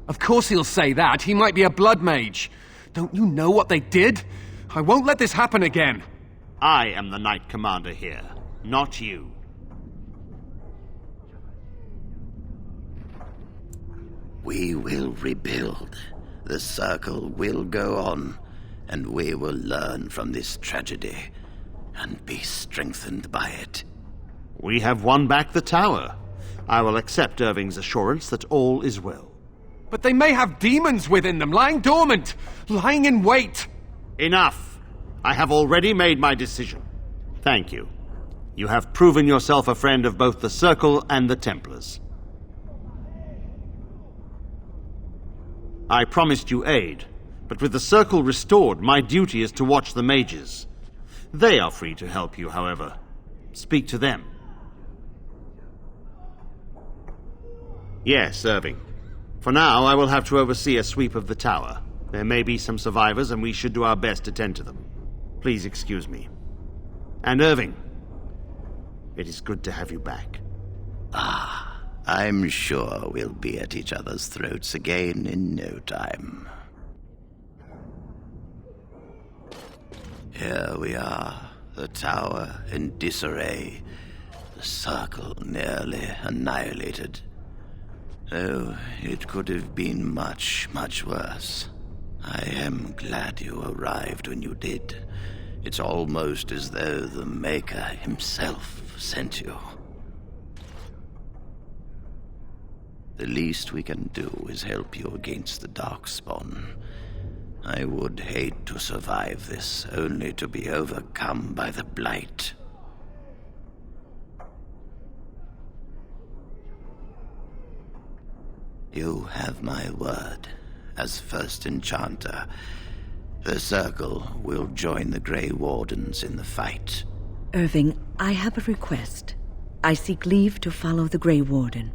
Of course he'll say that. He might be a blood mage. Don't you know what they did? I won't let this happen again. I am the Knight Commander here, not you. We will rebuild. The Circle will go on, and we will learn from this tragedy and be strengthened by it. We have won back the tower. I will accept Irving's assurance that all is well. But they may have demons within them, lying dormant, lying in wait. Enough. I have already made my decision. Thank you. You have proven yourself a friend of both the Circle and the Templars. I promised you aid, but with the Circle restored, my duty is to watch the mages. They are free to help you, however. Speak to them. Yes, Irving. For now, I will have to oversee a sweep of the tower. There may be some survivors, and we should do our best to tend to them. Please excuse me. And Irving, it is good to have you back. I'm sure we'll be at each other's throats again in no time. Here we are, the tower in disarray, the Circle nearly annihilated. Oh, it could have been much, much worse. I am glad you arrived when you did. It's almost as though the Maker himself sent you. The least we can do is help you against the Darkspawn. I would hate to survive this, only to be overcome by the Blight. You have my word. As first enchanter, the Circle will join the Grey Wardens in the fight. Irving, I have a request. I seek leave to follow the Grey Warden.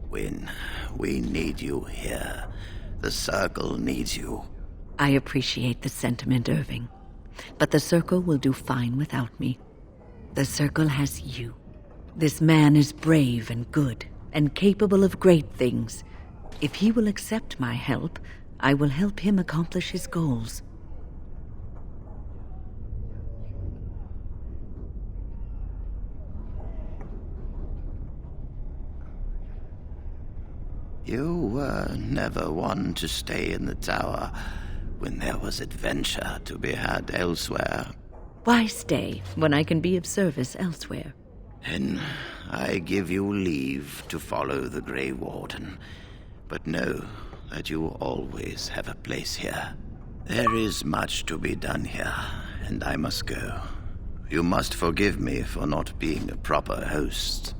Wynne, we need you here. The Circle needs you. I appreciate the sentiment, Irving. But the Circle will do fine without me. The Circle has you. This man is brave and good, and capable of great things. If he will accept my help, I will help him accomplish his goals. You were never one to stay in the tower when there was adventure to be had elsewhere. Why stay when I can be of service elsewhere? Then I give you leave to follow the Grey Warden, but know that you always have a place here. There is much to be done here, and I must go. You must forgive me for not being a proper host.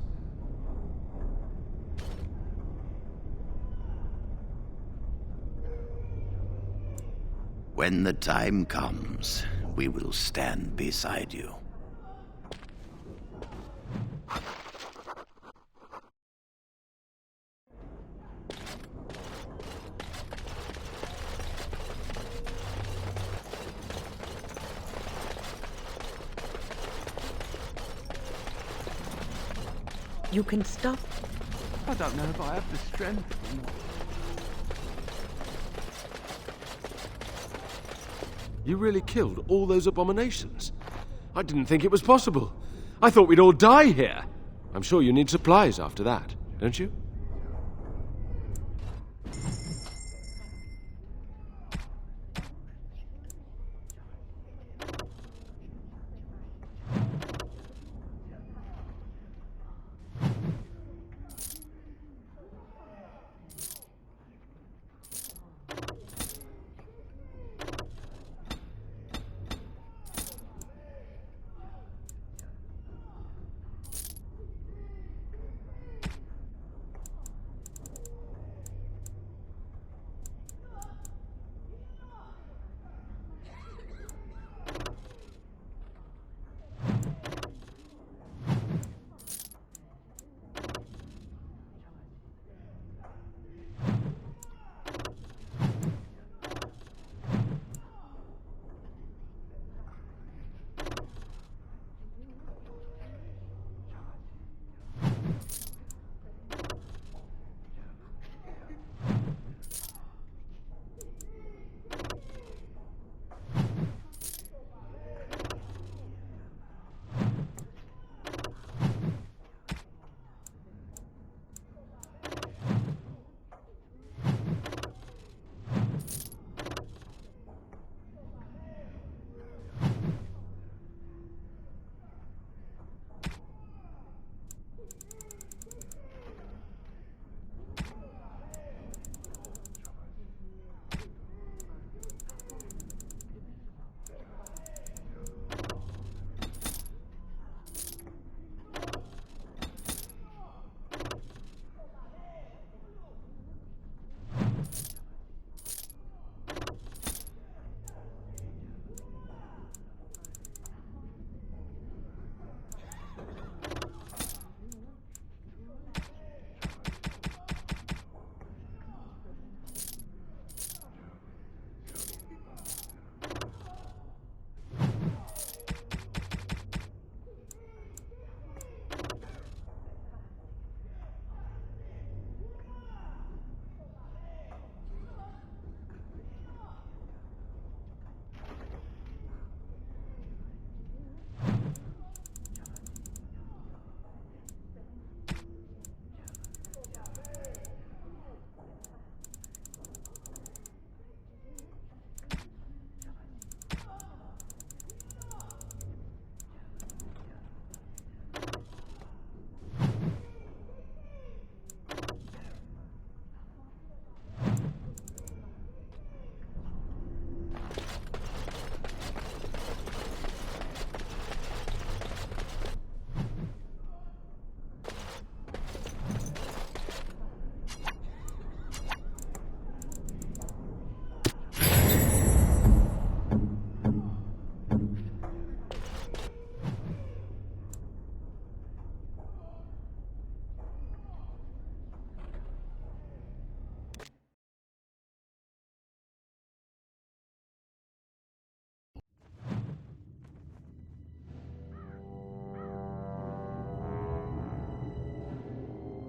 When the time comes, we will stand beside you. You can stop. I don't know if I have the strength or not. You really killed all those abominations? I didn't think it was possible. I thought we'd all die here. I'm sure you need supplies after that, don't you?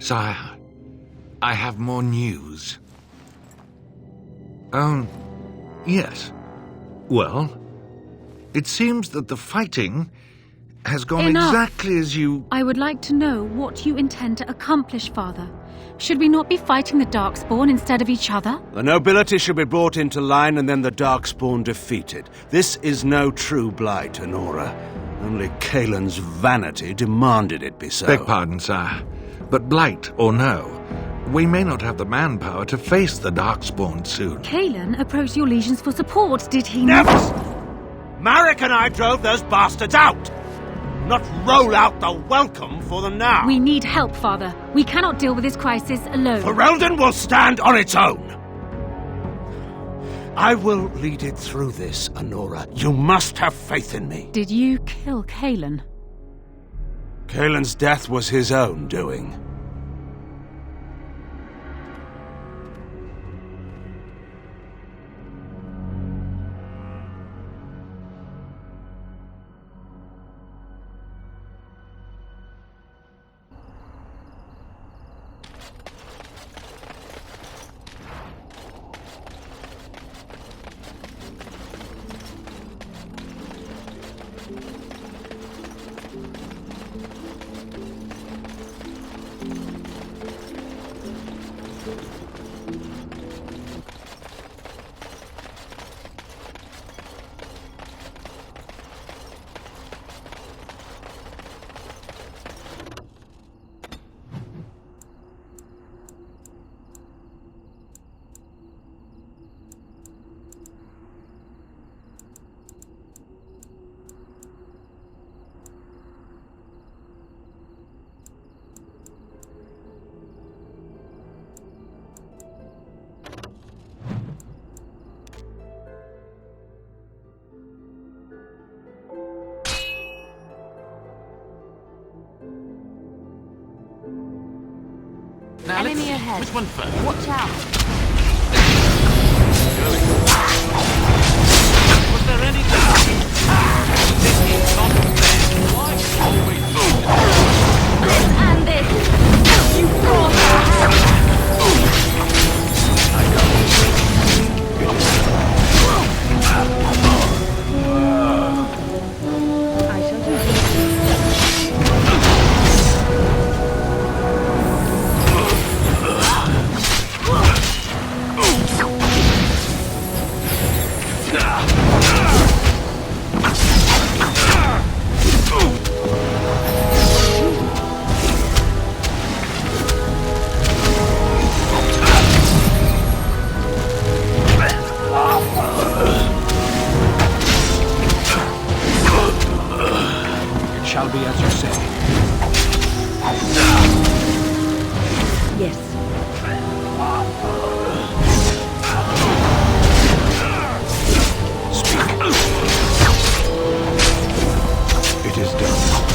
Sire, I have more news. Oh, yes. Well, it seems that the fighting has gone Enough. exactly as you... I would like to know what you intend to accomplish, Father. Should we not be fighting the Darkspawn instead of each other? The nobility should be brought into line and then the Darkspawn defeated. This is no true blight, Honora. Only Kalen's vanity demanded it be so. Beg pardon, sire. But blight or no, we may not have the manpower to face the Darkspawn soon. Kalen approached your legions for support, did he Never! not? Marek and I drove those bastards out! Not roll out the welcome for them now! We need help, Father. We cannot deal with this crisis alone. Ferelden will stand on its own! I will lead it through this, Honora. You must have faith in me. Did you kill Kalen? Kalen's death was his own doing. Now Enemy ahead. Which one first? Watch out. Was there any This is not fair. Why always lose? This and this. You brought her. Shall be as you say. Yes. Speak. It is done.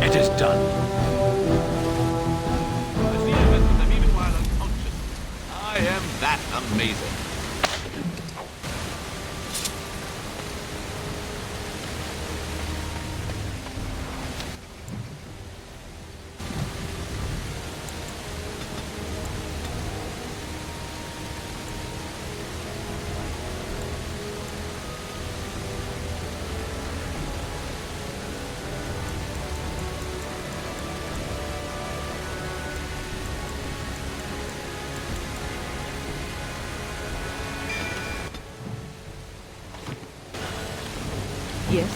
It is done. As the evidence of them even while unconscious. I am that amazing. Yes.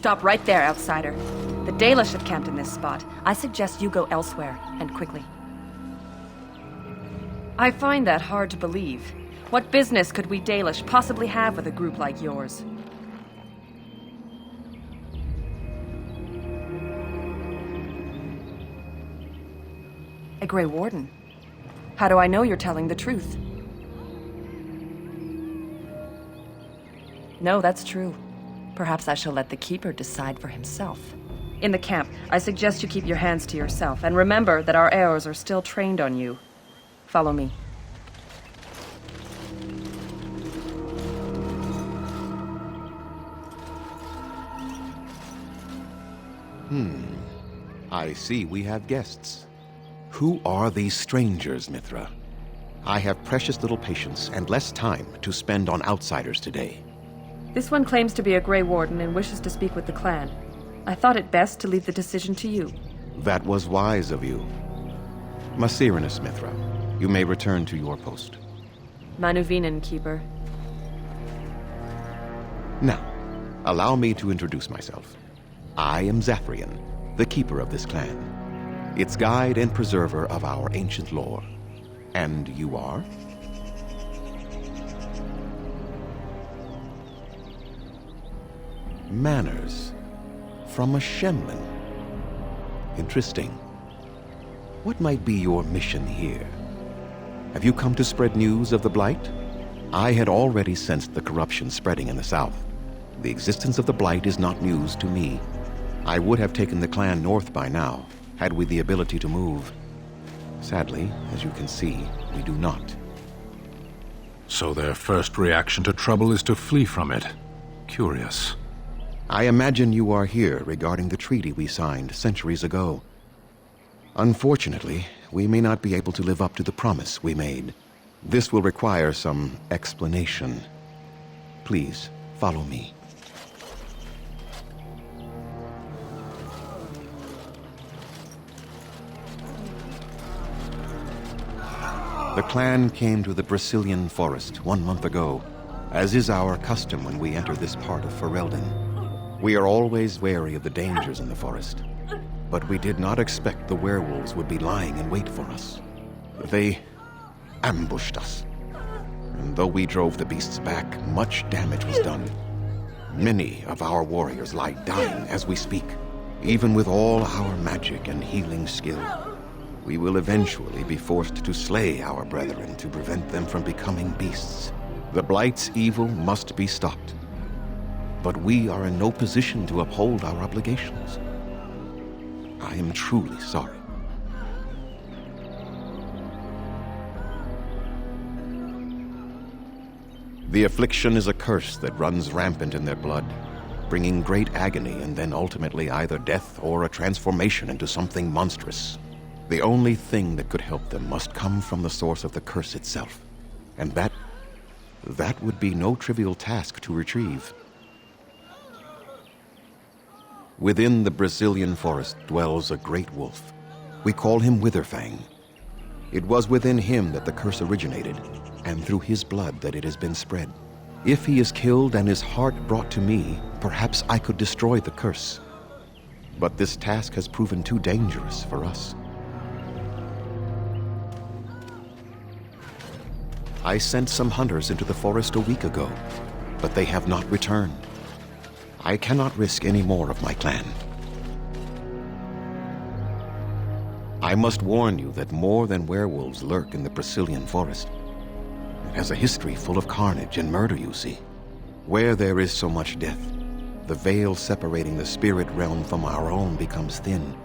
Stop right there, outsider. The Dalish have camped in this spot. I suggest you go elsewhere, and quickly. I find that hard to believe. What business could we Dalish possibly have with a group like yours? A Grey Warden? How do I know you're telling the truth? No, that's true. Perhaps I shall let the Keeper decide for himself. In the camp, I suggest you keep your hands to yourself, and remember that our Eos are still trained on you. Follow me. I see we have guests. Who are these strangers, Mithra? I have precious little patience and less time to spend on outsiders today. This one claims to be a Grey Warden and wishes to speak with the clan. I thought it best to leave the decision to you. That was wise of you. Maserenus, Mithra, you may return to your post. Manuvinen, Keeper. Now, allow me to introduce myself. I am Zathrian, the keeper of this clan, its guide and preserver of our ancient lore. And you are? Manners. From a Shemlin. Interesting. What might be your mission here? Have you come to spread news of the Blight? I had already sensed the corruption spreading in the south. The existence of the Blight is not news to me. I would have taken the clan north by now, had we the ability to move. Sadly, as you can see, we do not. So their first reaction to trouble is to flee from it. Curious. I imagine you are here regarding the treaty we signed centuries ago. Unfortunately, we may not be able to live up to the promise we made. This will require some explanation. Please, follow me. The clan came to the Brazilian forest 1 month ago, as is our custom when we enter this part of Ferelden. We are always wary of the dangers in the forest, but we did not expect the werewolves would be lying in wait for us. They ambushed us, and though we drove the beasts back, much damage was done. Many of our warriors lie dying as we speak. Even with all our magic and healing skill, we will eventually be forced to slay our brethren to prevent them from becoming beasts. The Blight's evil must be stopped. But we are in no position to uphold our obligations. I am truly sorry. The affliction is a curse that runs rampant in their blood, bringing great agony and then ultimately either death or a transformation into something monstrous. The only thing that could help them must come from the source of the curse itself. And that would be no trivial task to retrieve. Within the Brazilian forest dwells a great wolf. We call him Witherfang. It was within him that the curse originated, and through his blood that it has been spread. If he is killed and his heart brought to me, perhaps I could destroy the curse. But this task has proven too dangerous for us. I sent some hunters into the forest a week ago, but they have not returned. I cannot risk any more of my clan. I must warn you that more than werewolves lurk in the Brazilian forest. It has a history full of carnage and murder, you see. Where there is so much death, the veil separating the spirit realm from our own becomes thin,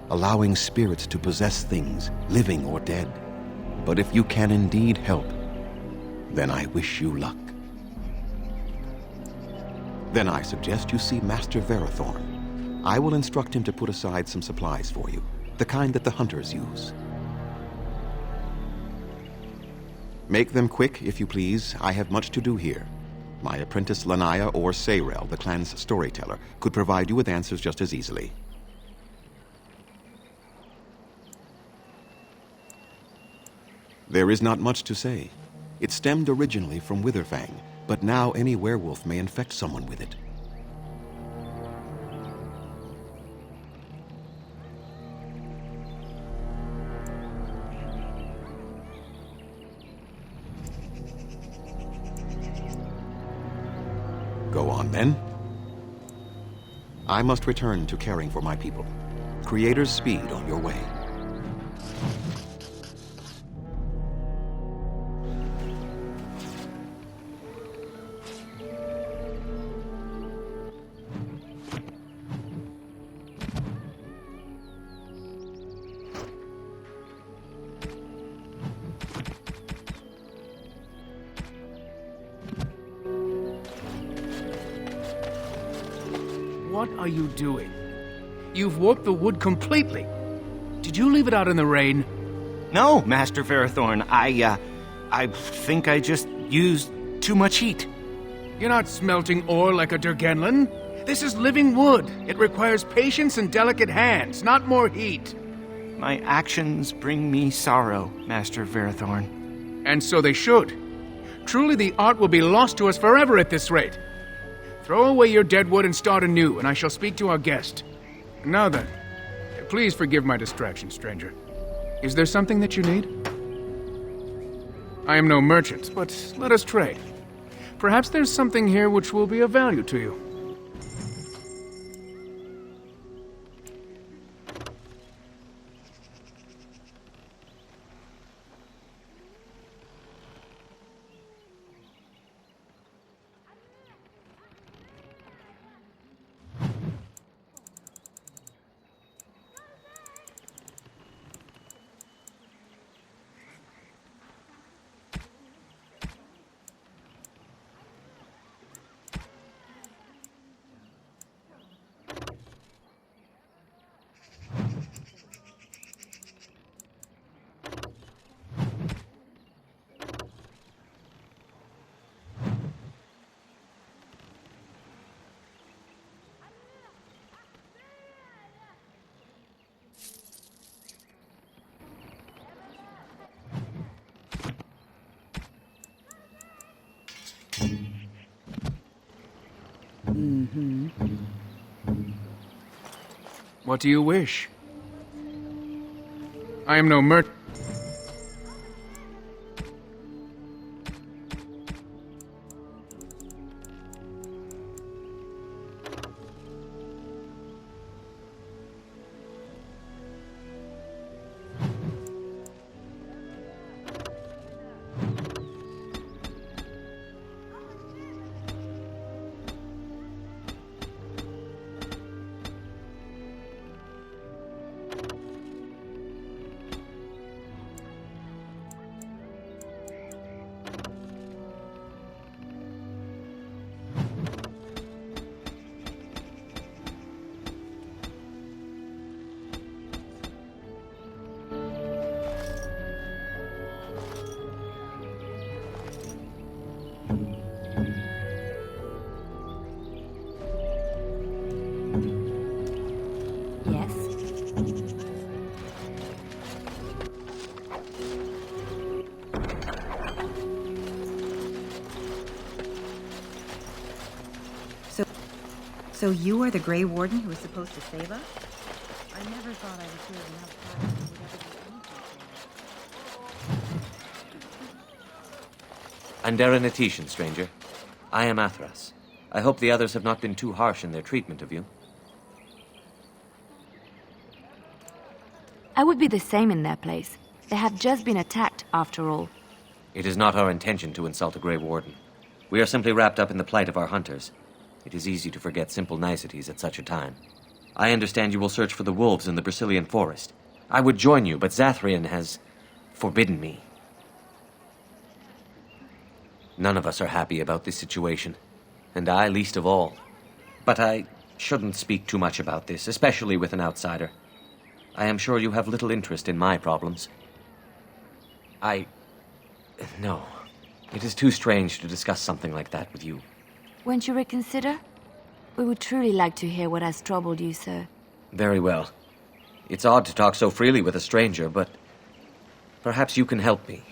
allowing spirits to possess things, living or dead. But if you can indeed help, then I wish you luck. Then I suggest you see Master Verathorn. I will instruct him to put aside some supplies for you, the kind that the hunters use. Make them quick, if you please. I have much to do here. My apprentice Lanaya or Sayrel, the clan's storyteller, could provide you with answers just as easily. There is not much to say. It stemmed originally from Witherfang, but now any werewolf may infect someone with it. then? I must return to caring for my people. Creator's speed on your way. What are you doing? You've warped the wood completely. Did you leave it out in the rain? No, Master Ferrothorn. I think I just used too much heat. You're not smelting ore like a Durgenlin. This is living wood. It requires patience and delicate hands, not more heat. My actions bring me sorrow, Master Ferrothorn. And so they should. Truly, the art will be lost to us forever at this rate. Throw away your dead wood and start anew, and I shall speak to our guest. Now then, please forgive my distraction, stranger. Is there something that you need? I am no merchant, but let us trade. Perhaps there's something here which will be of value to you. What do you wish? I am no merchant. So you are the Grey Warden who was supposed to save us? I never thought I would hear enough time to I'm Darren Etetian, stranger. I am Athras. I hope the others have not been too harsh in their treatment of you. I would be the same in their place. They have just been attacked, after all. It is not our intention to insult a Grey Warden. We are simply wrapped up in the plight of our hunters. It is easy to forget simple niceties at such a time. I understand you will search for the wolves in the Brisilian forest. I would join you, but Zathrian has forbidden me. None of us are happy about this situation, and I least of all. But I shouldn't speak too much about this, especially with an outsider. I am sure you have little interest in my problems. No. It is too strange to discuss something like that with you. Won't you reconsider? We would truly like to hear what has troubled you, sir. Very well. It's odd to talk so freely with a stranger, but perhaps you can help me.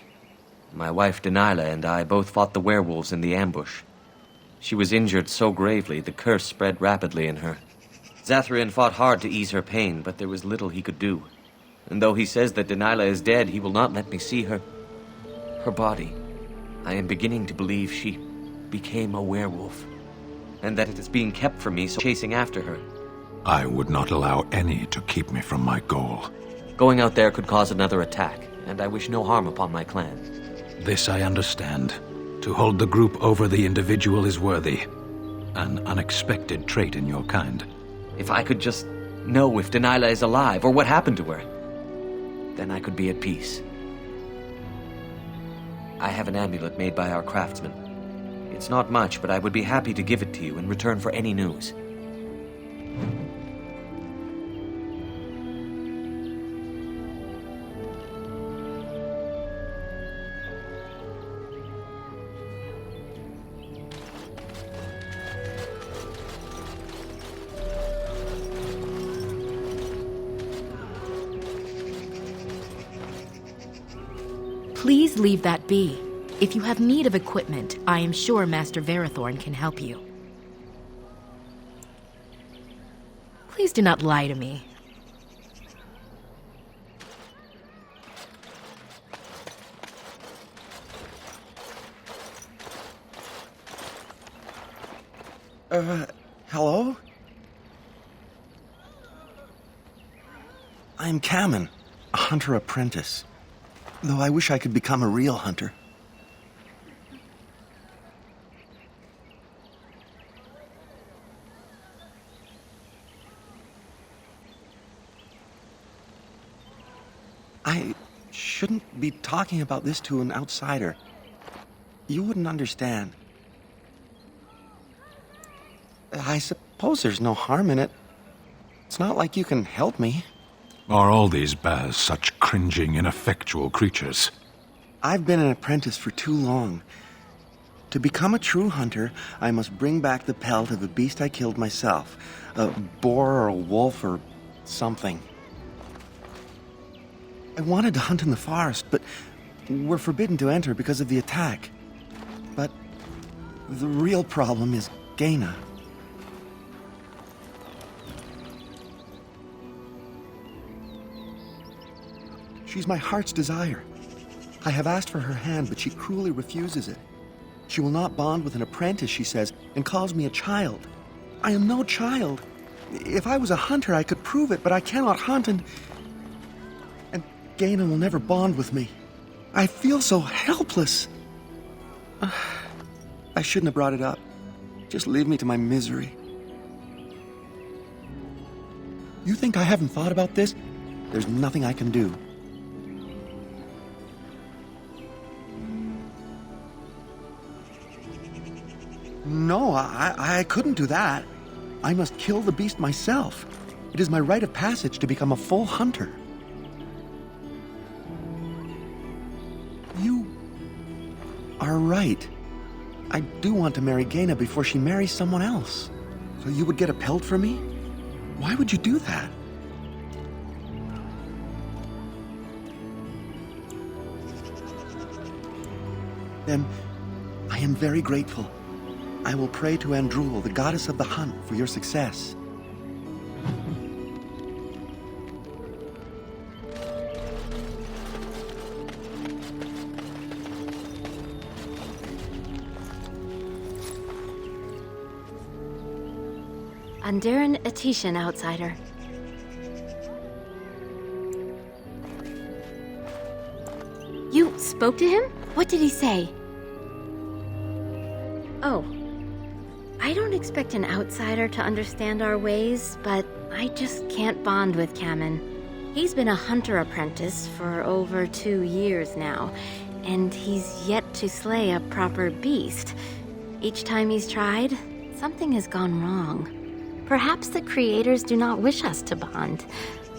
My wife Denilah and I both fought the werewolves in the ambush. She was injured so gravely, the curse spread rapidly in her. Zathrian fought hard to ease her pain, but there was little he could do. And though he says that Denilah is dead, he will not let me see her body. I am beginning to believe she became a werewolf. and that it is being kept from me, so chasing after her. I would not allow any to keep me from my goal. Going out there could cause another attack, and I wish no harm upon my clan. This I understand. To hold the group over the individual is worthy. An unexpected trait in your kind. If I could just know if Delilah is alive, or what happened to her, then I could be at peace. I have an amulet made by our craftsman. It's not much, but I would be happy to give it to you in return for any news. Please leave that be. If you have need of equipment, I am sure Master Verathorn can help you. Please do not lie to me. Hello? I'm Kamen, a hunter apprentice. Though I wish I could become a real hunter. I shouldn't be talking about this to an outsider. You wouldn't understand. I suppose there's no harm in it. It's not like you can help me. Are all these Baz such cringing, ineffectual creatures? I've been an apprentice for too long. To become a true hunter, I must bring back the pelt of a beast I killed myself. A boar or a wolf or something. I wanted to hunt in the forest, but we're forbidden to enter because of the attack. But the real problem is Gaina. She's my heart's desire. I have asked for her hand, but she cruelly refuses it. She will not bond with an apprentice, she says, and calls me a child. I am no child. If I was a hunter, I could prove it, but I cannot hunt, and Gaina will never bond with me. I feel so helpless. I shouldn't have brought it up. Just leave me to my misery. You think I haven't thought about this? There's nothing I can do. No, I couldn't do that. I must kill the beast myself. It is my rite of passage to become a full hunter. You are right. I do want to marry Gaina before she marries someone else. So you would get a pelt for me? Why would you do that? Then I am very grateful. I will pray to Andrul, the goddess of the hunt, for your success. Andaran Atishan, outsider. You spoke to him? What did he say? Oh. I don't expect an outsider to understand our ways, but I just can't bond with Kamen. He's been a hunter apprentice for over 2 years now, and he's yet to slay a proper beast. Each time he's tried, something has gone wrong. Perhaps the creators do not wish us to bond.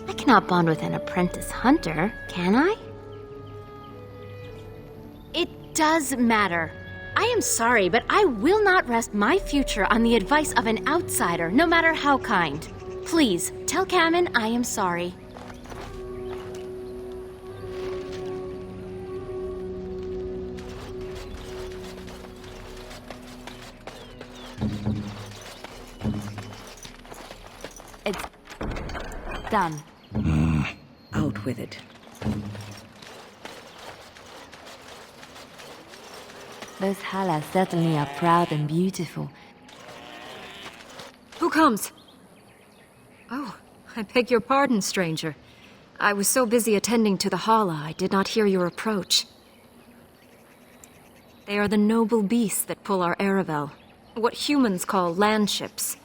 I cannot bond with an apprentice hunter, can I? It does matter. I am sorry, but I will not rest my future on the advice of an outsider, no matter how kind. Please, tell Kamen I am sorry. It's done. Out with it. Those Hala certainly are proud and beautiful. comes. Oh, I beg your pardon, stranger. I was so busy attending to the Hala, I did not hear your approach. They are the noble beasts that pull our Aravel, what humans call landships.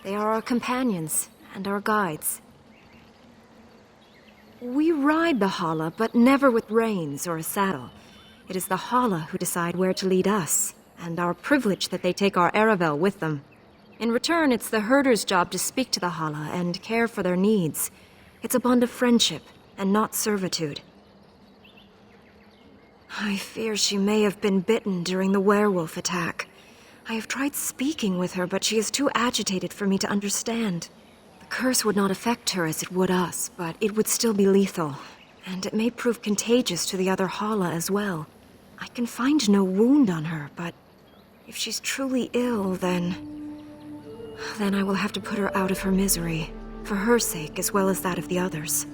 They are our companions and our guides. We ride the Hala, but never with reins or a saddle. It is the Hala who decide where to lead us, and our privilege that they take our Aravel with them. In return, it's the herder's job to speak to the Hala and care for their needs. It's a bond of friendship, and not servitude. I fear she may have been bitten during the werewolf attack. I have tried speaking with her, but she is too agitated for me to understand. The curse would not affect her as it would us, but it would still be lethal, and it may prove contagious to the other Hala as well. I can find no wound on her, but if she's truly ill, then I will have to put her out of her misery, for her sake as well as that of the others.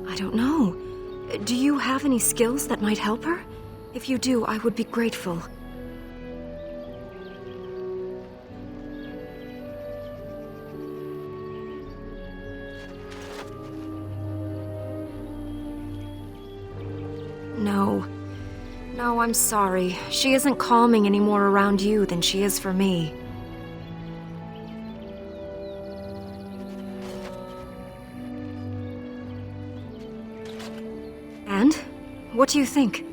I don't know. Do you have any skills that might help her? If you do, I would be grateful. No, I'm sorry. She isn't calming any more around you than she is for me. And? What do you think?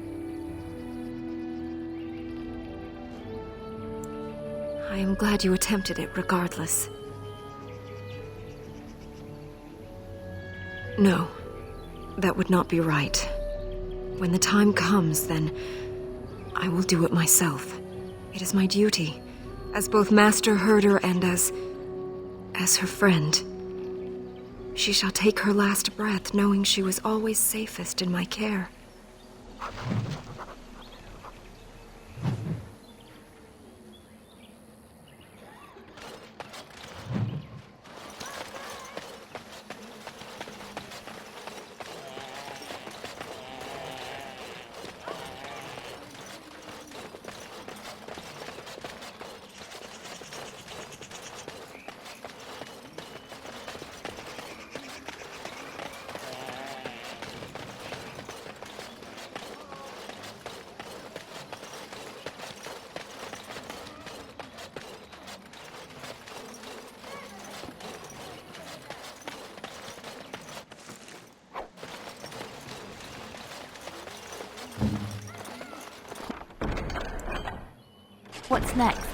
I am glad you attempted it regardless. No, that would not be right. When the time comes, then I will do it myself. It is my duty, as both Master Herder and as her friend. She shall take her last breath knowing she was always safest in my care. What's next?